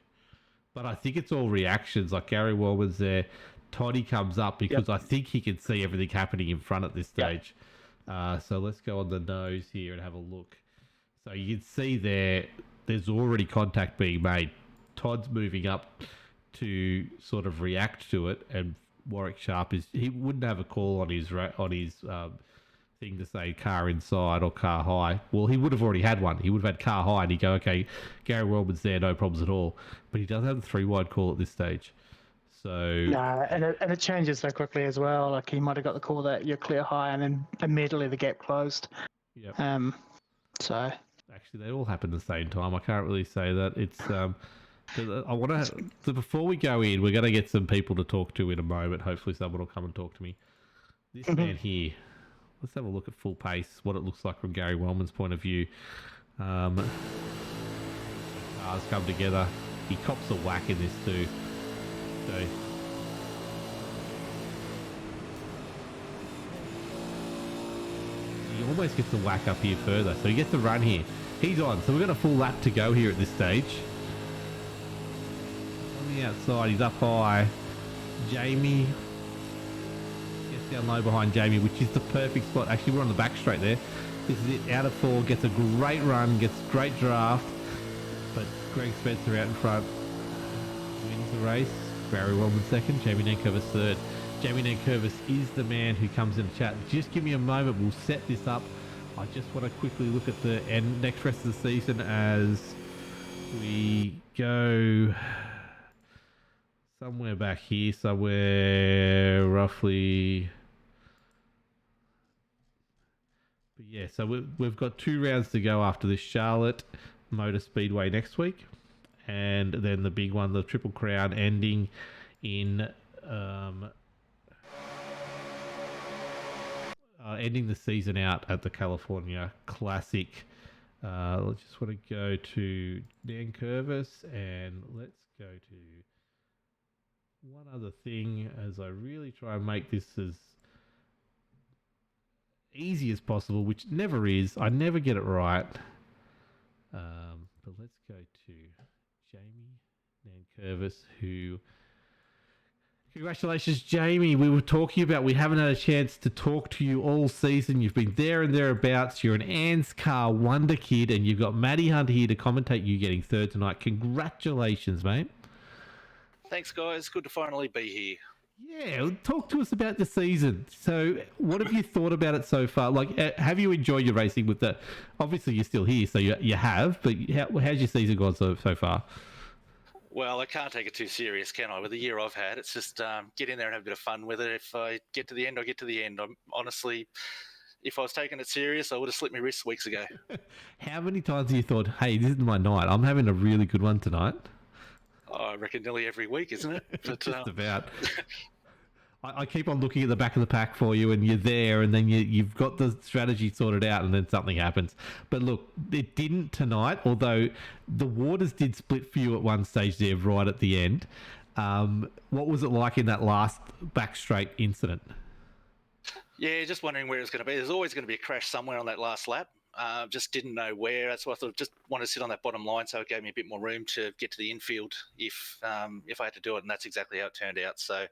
but I think it's all reactions. Like Gary Wellman's there, Toddy comes up because I think he can see everything happening in front at this stage. So let's go on the nose here and have a look. So you can see there's already contact being made. Todd's moving up to sort of react to it, and Warwick Sharp he wouldn't have a call on his thing to say car inside or car high. Well, he would have already had one. He would have had car high, and he'd go, okay, Gary Wellman's there, no problems at all. But he doesn't have the 3-wide call at this stage. So and it changes so quickly as well. Like he might have got the call that you're clear high, and then immediately the gap closed. Yep. So actually, they all happen at the same time. I can't really say that. It's I want to. Before we go in, we're going to get some people to talk to in a moment. Hopefully, someone will come and talk to me. This man here. Let's have a look at full pace. What it looks like from Gary Wellman's point of view. Cars come together. He cops a whack in this too. So almost gets the whack up here further. So he gets the run here. He's on. So we've got a full lap to go here at this stage. On the outside, he's up high. Jamie gets down low behind Jamie, which is the perfect spot. Actually, we're on the back straight there. This is it. Out of 4, gets a great run, gets great draft. But Greg Spencer out in front wins the race. Barry Wellman second, Jamie Nankervis third. Jamie Nankervis is the man who comes in the chat. Just give me a moment, we'll set this up. I just want to quickly look at the next rest of the season as we go somewhere back here, somewhere roughly. But yeah, so we've got 2 rounds to go after this Charlotte Motor Speedway next week. And then the big one, the Triple Crown, ending in ending the season out at the California Classic. I just want to go to Nankervis and let's go to one other thing as I really try and make this as easy as possible, which never is. I never get it right. But let's go to Jamie Nankervis, who... Congratulations, Jamie. We were talking about we haven't had a chance to talk to you all season. You've been there and thereabouts. You're an Ann's Car wonder kid, and you've got Matty Hunt here to commentate you getting third tonight. Congratulations, mate. Thanks, guys. Good to finally be here. Yeah, talk to us about the season. So, what have you thought about it so far? Like, have you enjoyed your racing with the... Obviously, you're still here, so you have, but how's your season gone so far? Well, I can't take it too serious, can I? With the year I've had, it's just get in there and have a bit of fun with it. If I get to the end, I get to the end. I'm honestly, if I was taking it serious, I would have slipped my wrists weeks ago. How many times have you thought, hey, this is my night. I'm having a really good one tonight? I reckon nearly every week, isn't it? But, just about. I keep on looking at the back of the pack for you, and you're there, and then you've got the strategy sorted out, and then something happens. But look, it didn't tonight, although the waters did split for you at one stage there, right at the end. What was it like in that last back straight incident? Yeah, just wondering where it's going to be. There's always going to be a crash somewhere on that last lap. Just didn't know where. That's why I thought just wanted to sit on that bottom line, so it gave me a bit more room to get to the infield if I had to do it, and that's exactly how it turned out. So.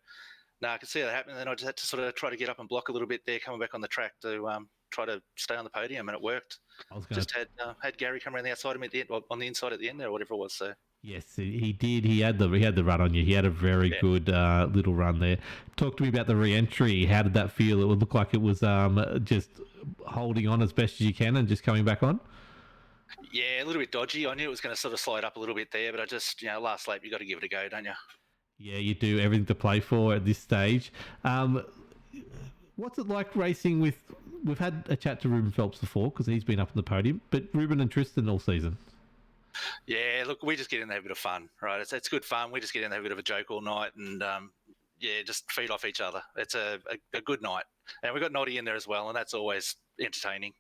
No, I could see that happening. Then I just had to sort of try to get up and block a little bit there, coming back on the track to try to stay on the podium, and it worked. Just had Gary come around the outside of me at the end, on the inside at the end there, or whatever it was. So yes, he did. He had the run on you. He had a very good little run there. Talk to me about the re-entry. How did that feel? It would look like it was just holding on as best as you can and just coming back on. Yeah, a little bit dodgy. I knew it was going to sort of slide up a little bit there, but I just last lap you got to give it a go, don't you? Yeah, you do. Everything to play for at this stage. What's it like racing with... We've had a chat to Ruben Phelps before because he's been up on the podium, but Ruben and Tristan all season. Yeah, look, we just get in there a bit of fun, right? It's good fun. We just get in there a bit of a joke all night and, just feed off each other. It's a good night. And we've got Noddy in there as well, and that's always entertaining.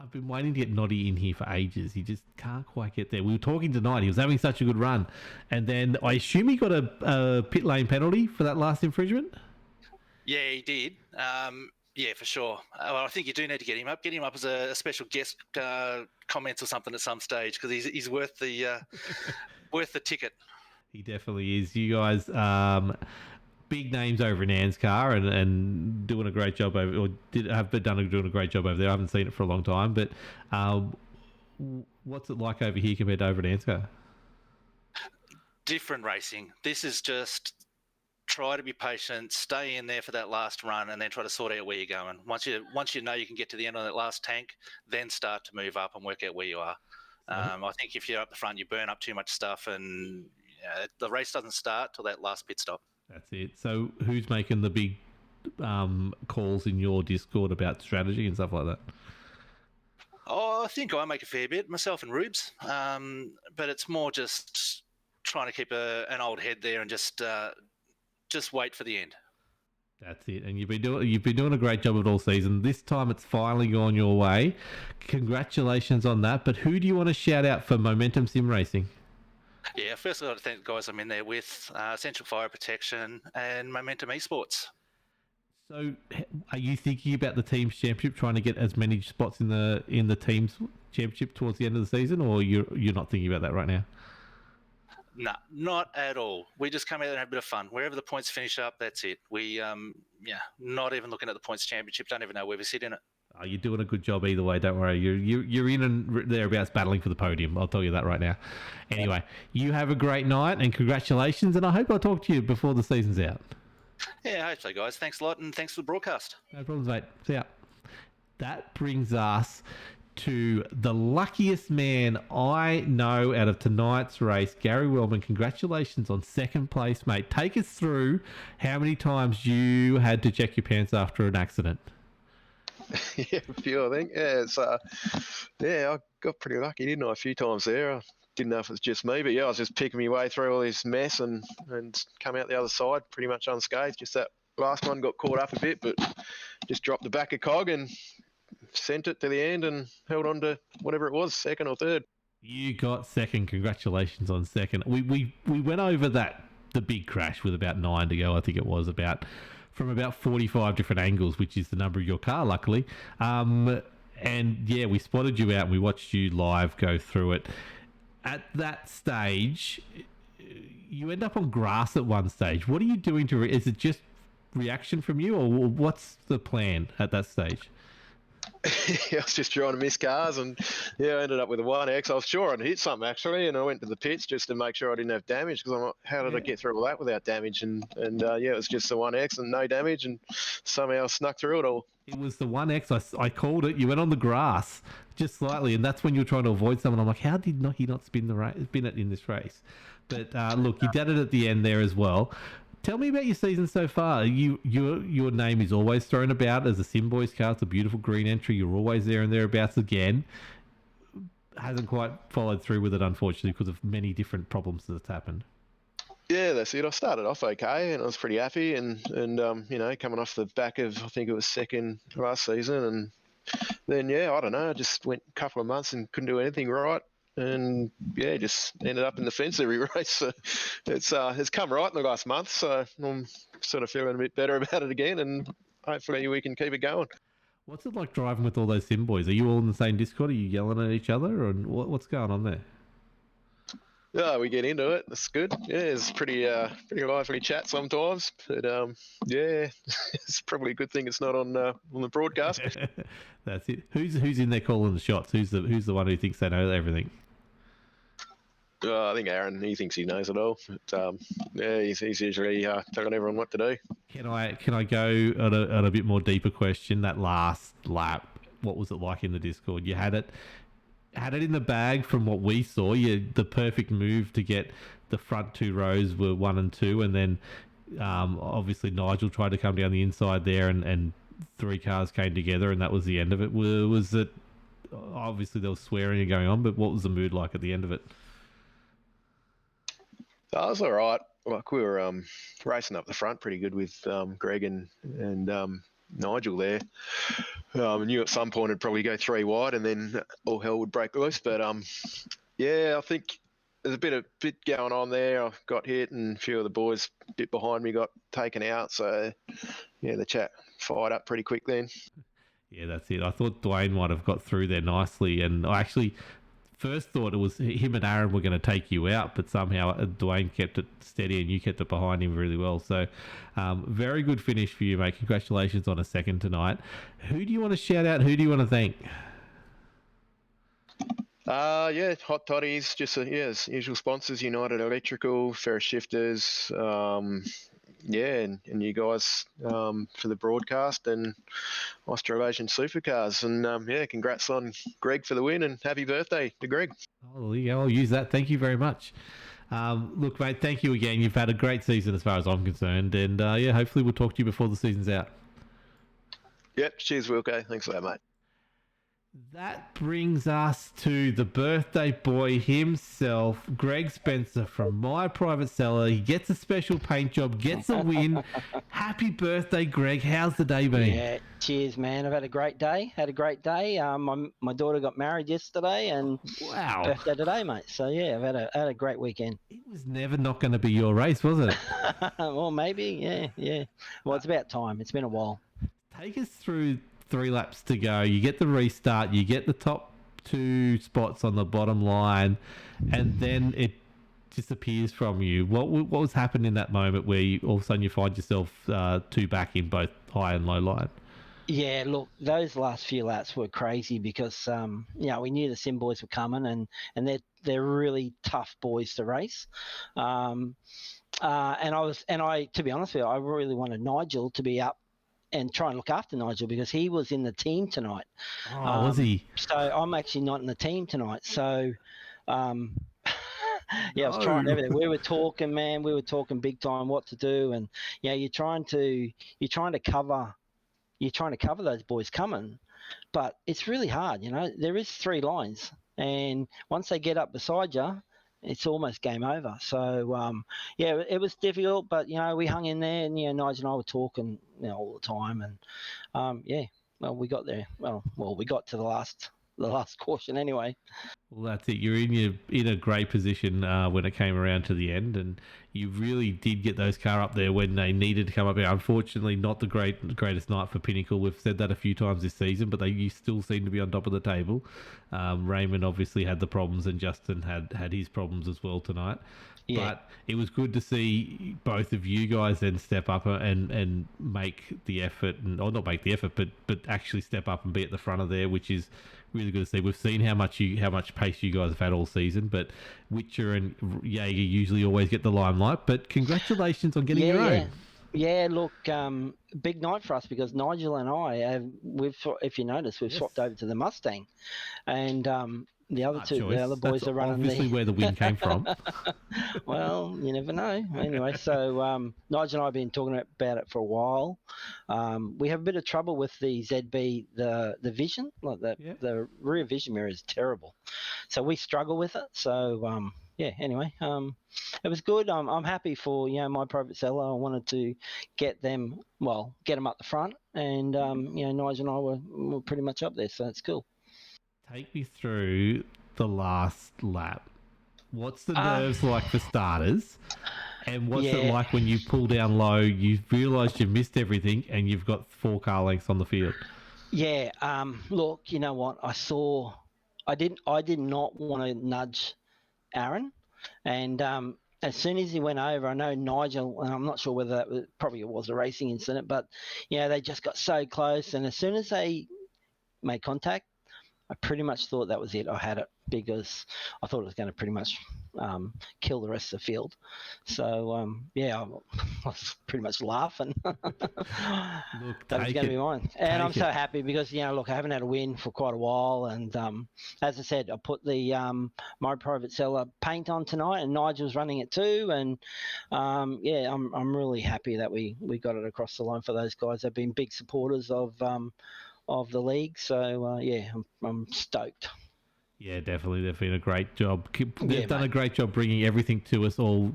I've been waiting to get Noddy in here for ages. He just can't quite get there. We were talking tonight. He was having such a good run. And then I assume he got a pit lane penalty for that last infringement? Yeah, he did. Yeah, for sure. Well, I think you do need to get him up. Get him up as a special guest comments or something at some stage because he's worth the worth the ticket. He definitely is. You guys... big names over in Ann's Car and doing a great job over, or doing a great job over there. I haven't seen it for a long time, but what's it like over here compared to over at Ann's Car? Different racing. This is just try to be patient, stay in there for that last run, and then try to sort out where you're going. Once you know you can get to the end of that last tank, then start to move up and work out where you are. I think if you're up the front, you burn up too much stuff, and the race doesn't start till that last pit stop. That's it. So who's making the big calls in your Discord about strategy and stuff like that? Oh, I think I make a fair bit, myself and Rubes. But it's more just trying to keep an old head there and just wait for the end. That's it. And you've been doing a great job of it all season. This time it's finally gone your way. Congratulations on that. But who do you want to shout out for Momentum Sim Racing? Yeah, first I've got to thank the guys I'm in there with, Essential Fire Protection and Momentum Esports. So, are you thinking about the team's championship, trying to get as many spots in the team's championship towards the end of the season, or you're not thinking about that right now? Nah, not at all. We just come out and have a bit of fun. Wherever the points finish up, that's it. We, not even looking at the points championship. Don't even know where we sit in it. Oh, you're doing a good job either way. Don't worry. You're in and thereabouts battling for the podium. I'll tell you that right now. Anyway, you have a great night and congratulations. And I hope I'll talk to you before the season's out. Yeah, I hope so, guys. Thanks a lot, and thanks for the broadcast. No problems, mate. See ya. That brings us to the luckiest man I know out of tonight's race, Gary Wellman. Congratulations on second place, mate. Take us through how many times you had to check your pants after an accident. Yeah, a few, I think. Yeah, I got pretty lucky, didn't I? A few times there. I didn't know if it was just me, but yeah, I was just picking my way through all this mess and come out the other side pretty much unscathed. Just that last one got caught up a bit, but just dropped the back of cog and sent it to the end and held on to whatever it was, second or third. You got second. Congratulations on second. We went over the big crash with about 9 to go. I think it was from about 45 different angles, which is the number of your car, luckily. And yeah, we spotted you out and we watched you live go through it. At that stage, you end up on grass at one stage. What are you doing is it just reaction from you, or what's the plan at that stage? Yeah, I was just trying to miss cars, and yeah, I ended up with a 1X. I was sure I'd hit something actually, and I went to the pits just to make sure I didn't have damage, because I'm like, how did I get through all that without damage? And yeah, it was just the 1X and no damage, and somehow I snuck through it all. It was the 1X. I called it. You went on the grass just slightly, and that's when you were trying to avoid someone. I'm like, how did he not spin it in this race? But look, you did it at the end there as well. Tell me about your season so far. Your name is always thrown about as a Sim Boys car. It's a beautiful green entry. You're always there and thereabouts again. Hasn't quite followed through with it, unfortunately, because of many different problems that's happened. Yeah, that's it. I started off okay, and I was pretty happy, and coming off the back of, I think it was second last season, and then yeah, I don't know, I just went a couple of months and couldn't do anything right. And yeah, just ended up in the fence every race. So it's come right in the last month. So I'm sort of feeling a bit better about it again, and hopefully we can keep it going. What's it like driving with all those Sim Boys? Are you all in the same Discord? Are you yelling at each other, or what's going on there? Yeah, we get into it. It's good. Yeah, it's pretty lively chat sometimes. But yeah, it's probably a good thing it's not on the broadcast. That's it. Who's in there calling the shots? Who's the one who thinks they know everything? I think Aaron, he thinks he knows it all. But, yeah, he's usually telling everyone what to do. Can I go on a bit more deeper question? That last lap, what was it like in the Discord? You had it in the bag from what we saw. The perfect move to get the front two rows were 1 and 2, and then obviously Nigel tried to come down the inside there, and 3 cars came together, and that was the end of it. Was it obviously there was swearing going on, but what was the mood like at the end of it? That was all right. Like, we were racing up the front pretty good with Greg and Nigel there. I knew at some point it'd probably go 3 wide, and then all hell would break loose. But yeah, I think there's a bit going on there. I got hit, and a few of the boys a bit behind me got taken out. So yeah, the chat fired up pretty quick then. Yeah, that's it. I thought Dwayne might have got through there nicely, and I actually first thought it was him and Aaron were going to take you out, but somehow Dwayne kept it steady and you kept it behind him really well. So very good finish for you, mate. Congratulations on a second tonight. Who do you want to shout out? Who do you want to thank? Yeah, Hot Toddies, just as usual sponsors, United Electrical, Ferris Shifters, and you guys for the broadcast, and Australasian Supercars. And yeah, congrats on Greg for the win, and happy birthday to Greg. Oh, yeah, I'll use that. Thank you very much. Look, mate, thank you again. You've had a great season as far as I'm concerned, and yeah, hopefully we'll talk to you before the season's out. Yep, cheers, Wilco. Thanks for that, mate. That brings us to the birthday boy himself, Greg Spencer from My Private Seller. He gets a special paint job, gets a win. Happy birthday, Greg. How's the day been? Yeah, cheers, man. I've had a great day. My daughter got married yesterday, and Wow. birthday today, mate. So yeah, I've had a great weekend. It was never not going to be your race, was it? Well, maybe, yeah. Well, it's about time. It's been a while. Take us through 3 laps to go. You get the restart, you get the top 2 spots on the bottom line, and then it disappears from you. What was happening in that moment where all of a sudden you find yourself 2 back in both high and low line? Yeah, look, those last few laps were crazy because we knew the Sim boys were coming, and they're really tough boys to race. And I to be honest with you, I really wanted Nigel to be up and try and look after Nigel because he was in the team tonight. Oh, was he? So I'm actually not in the team tonight. So, I was trying everything. We were talking, man. We were talking big time what to do, and you're trying to cover those boys coming, but it's really hard. There is 3 lines, and once they get up beside you, it's almost game over. So, it was difficult, but, we hung in there, and, Nigel and I were talking, all the time. And, well, we got there. Well, we got to the last caution anyway. Well, that's it. You're in a great position when it came around to the end, and you really did get those car up there when they needed to come up there. Unfortunately, not the greatest night for Pinnacle. We've said that a few times this season, but you still seem to be on top of the table. Raymond obviously had the problems, and Justin had his problems as well tonight. Yeah. But it was good to see both of you guys then step up and make the effort, or not make the effort, but actually step up and be at the front of there, which is really good to see. We've seen how much pace you guys have had all season, but Witcher and Jaeger usually always get the limelight. But congratulations on getting your own. Yeah, look, big night for us because Nigel and I if you notice, we've swapped over to the Mustang, and the other boys are running. Obviously, where the win came from. Well, you never know. Anyway, so Nigel and I have been talking about it for a while. We have a bit of trouble with the ZB, the vision, like the rear vision mirror is terrible, so we struggle with it. So anyway, it was good. I'm happy for My Private Seller. I wanted to get them up the front, and Nigel and I were pretty much up there, so it's cool. Take me through the last lap. What's the nerves like for starters? And what's it like when you pull down low, you've realised you missed everything, and you've got 4 car lengths on the field? Yeah. Look, you know what? I did not want to nudge Aaron, and as soon as he went over, I know Nigel, and I'm not sure whether it was a racing incident, but they just got so close, and as soon as they made contact, I pretty much thought that was it. I had it because I thought it was going to pretty much kill the rest of the field. So, I was pretty much laughing. Look, that was going to be mine. And I'm so happy because, I haven't had a win for quite a while. And as I said, I put the My Private Seller paint on tonight, and Nigel's running it too. And, I'm really happy that we got it across the line for those guys. They've been big supporters of the league, so I'm stoked. Yeah, definitely. They've been a great job. They've done a great job bringing everything to us all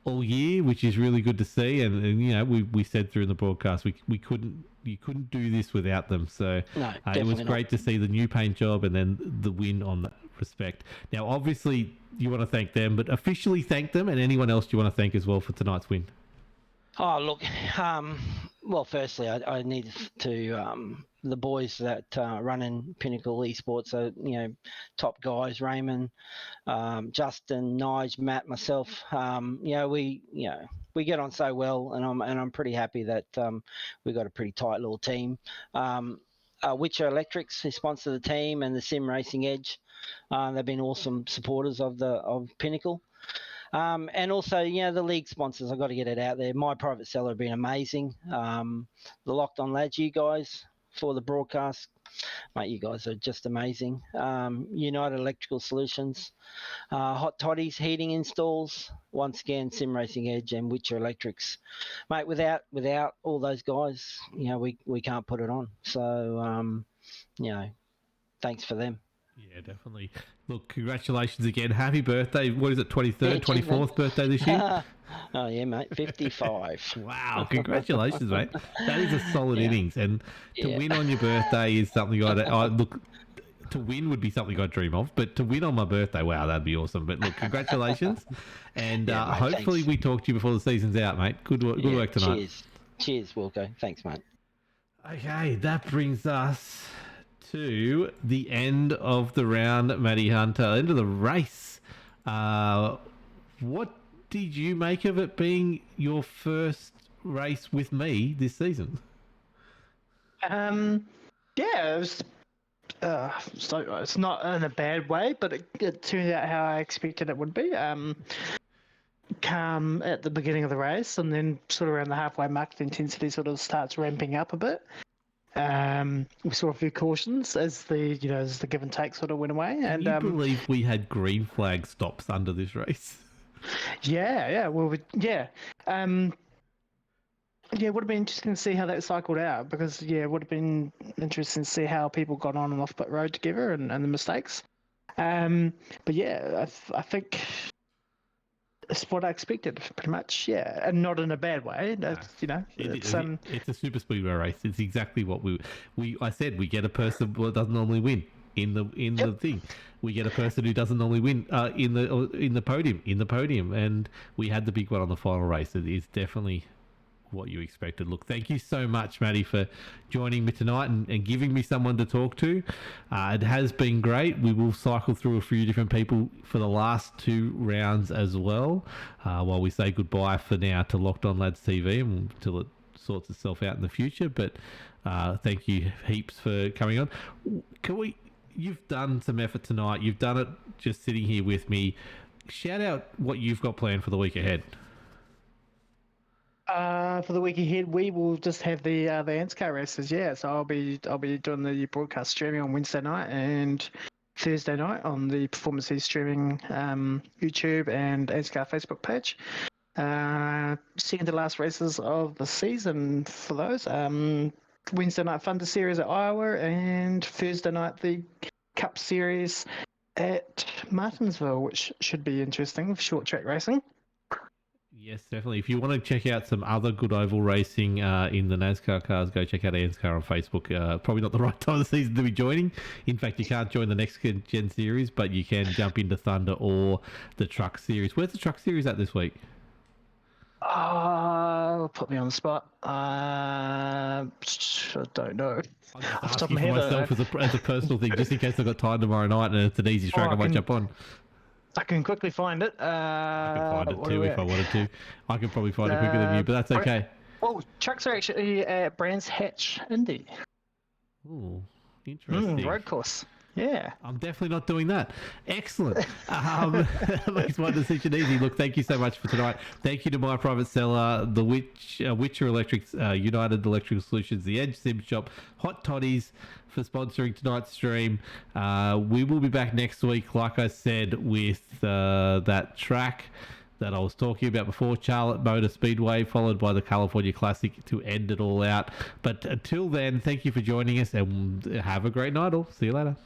year, which is really good to see. And we said through in the broadcast you couldn't do this without them. So it was great to see the new paint job and then the win on that respect. Now, obviously, you want to thank them, but officially thank them and anyone else you want to thank as well for tonight's win. Oh, look, well, firstly, I need to the boys that run in Pinnacle Esports, so, top guys, Raymond, Justin, Nige, Matt, myself, we get on so well, and I'm pretty happy that we got a pretty tight little team. Witcher Electrics, who sponsor the team, and the Sim Racing Edge, they've been awesome supporters of Pinnacle. And also, the league sponsors, I've got to get it out there. My Private Seller have been amazing. The Locked On Lads, you guys, for the broadcast, mate, you guys are just amazing. United Electrical Solutions, Hot Toddies Heating Installs, once again, Sim Racing Edge and Witcher Electrics. Mate, without all those guys, we can't put it on. So, thanks for them. Yeah, definitely. Look, congratulations again. Happy birthday. What is it, 23rd, Yeah, cheers, 24th birthday this year? Oh yeah, mate, 55. Wow, congratulations, mate. That is a solid Yeah. innings. And to Yeah. win on your birthday is something look, to win would be something I'd dream of, but to win on my birthday, wow, that'd be awesome. But look, congratulations. And Yeah, mate, hopefully thanks. we talk to you before the season's out, mate. Good work tonight. Cheers, Wilco. Thanks, mate. Okay, that brings us to the end of the round, Matty Hunter, end of the race. What did you make of it being your first race with me this season? Yeah, it was. So it's not in a bad way, but it turned out how I expected it would be. Calm at the beginning of the race, and then sort of around the halfway mark, the intensity sort of starts ramping up a bit. We saw a few cautions as the give and take sort of went away. Can And you believe we had green flag stops under this race? yeah, well, yeah. Yeah, it would have been interesting to see how that cycled out because, yeah, it would have been interesting to see how people got on and off pit road together and the mistakes. But yeah, I think it's what I expected, pretty much. Yeah, and not in a bad way. It's a super speedway race. It's exactly what I said. We get a person who doesn't normally win in the thing. We get a person who doesn't normally win in the podium, and we had the big one on the final race. It is definitely what you expected. Look, thank you so much, Matty, for joining me tonight and giving me someone to talk to. It has been great. We will cycle through a few different people for the last two rounds as well, while we say goodbye for now to Locked On Lads TV until it sorts itself out in the future. But thank you heaps for coming on. You've done some effort tonight. You've done it just sitting here with me. Shout out what you've got planned for the week ahead. For the week ahead, we will just have the NASCAR races. Yeah, so I'll be doing the broadcast streaming on Wednesday night and Thursday night on the Performance East streaming YouTube and NASCAR Facebook page. Second to last races of the season for those. Wednesday night Thunder Series at Iowa and Thursday night the Cup Series at Martinsville, which should be interesting with short track racing. Yes, definitely. If you want to check out some other good oval racing in the NASCAR cars, go check out NASCAR on Facebook. Probably not the right time of the season to be joining. In fact, you can't join the next gen series, but you can jump into Thunder or the Truck Series. Where's the Truck Series at this week? Put me on the spot. I don't know. I'm just asking for myself as a personal thing, just in case I've got time tomorrow night and it's an easy track, I might jump on. I can quickly find it. I can find it too if I wanted to. I can probably find it quicker than you, but that's okay. Oh, trucks are actually at Brands Hatch Indy. Ooh, interesting. Road course. Yeah. I'm definitely not doing that. Excellent. Makes my decision easy. Look, thank you so much for tonight. Thank you to My Private Seller, the Witcher Electrics, United Electrical Solutions, the Edge Sim Shop, Hot Toddies for sponsoring tonight's stream. We will be back next week, like I said, with that track that I was talking about before, Charlotte Motor Speedway, followed by the California Classic to end it all out. But until then, thank you for joining us and have a great night all. See you later.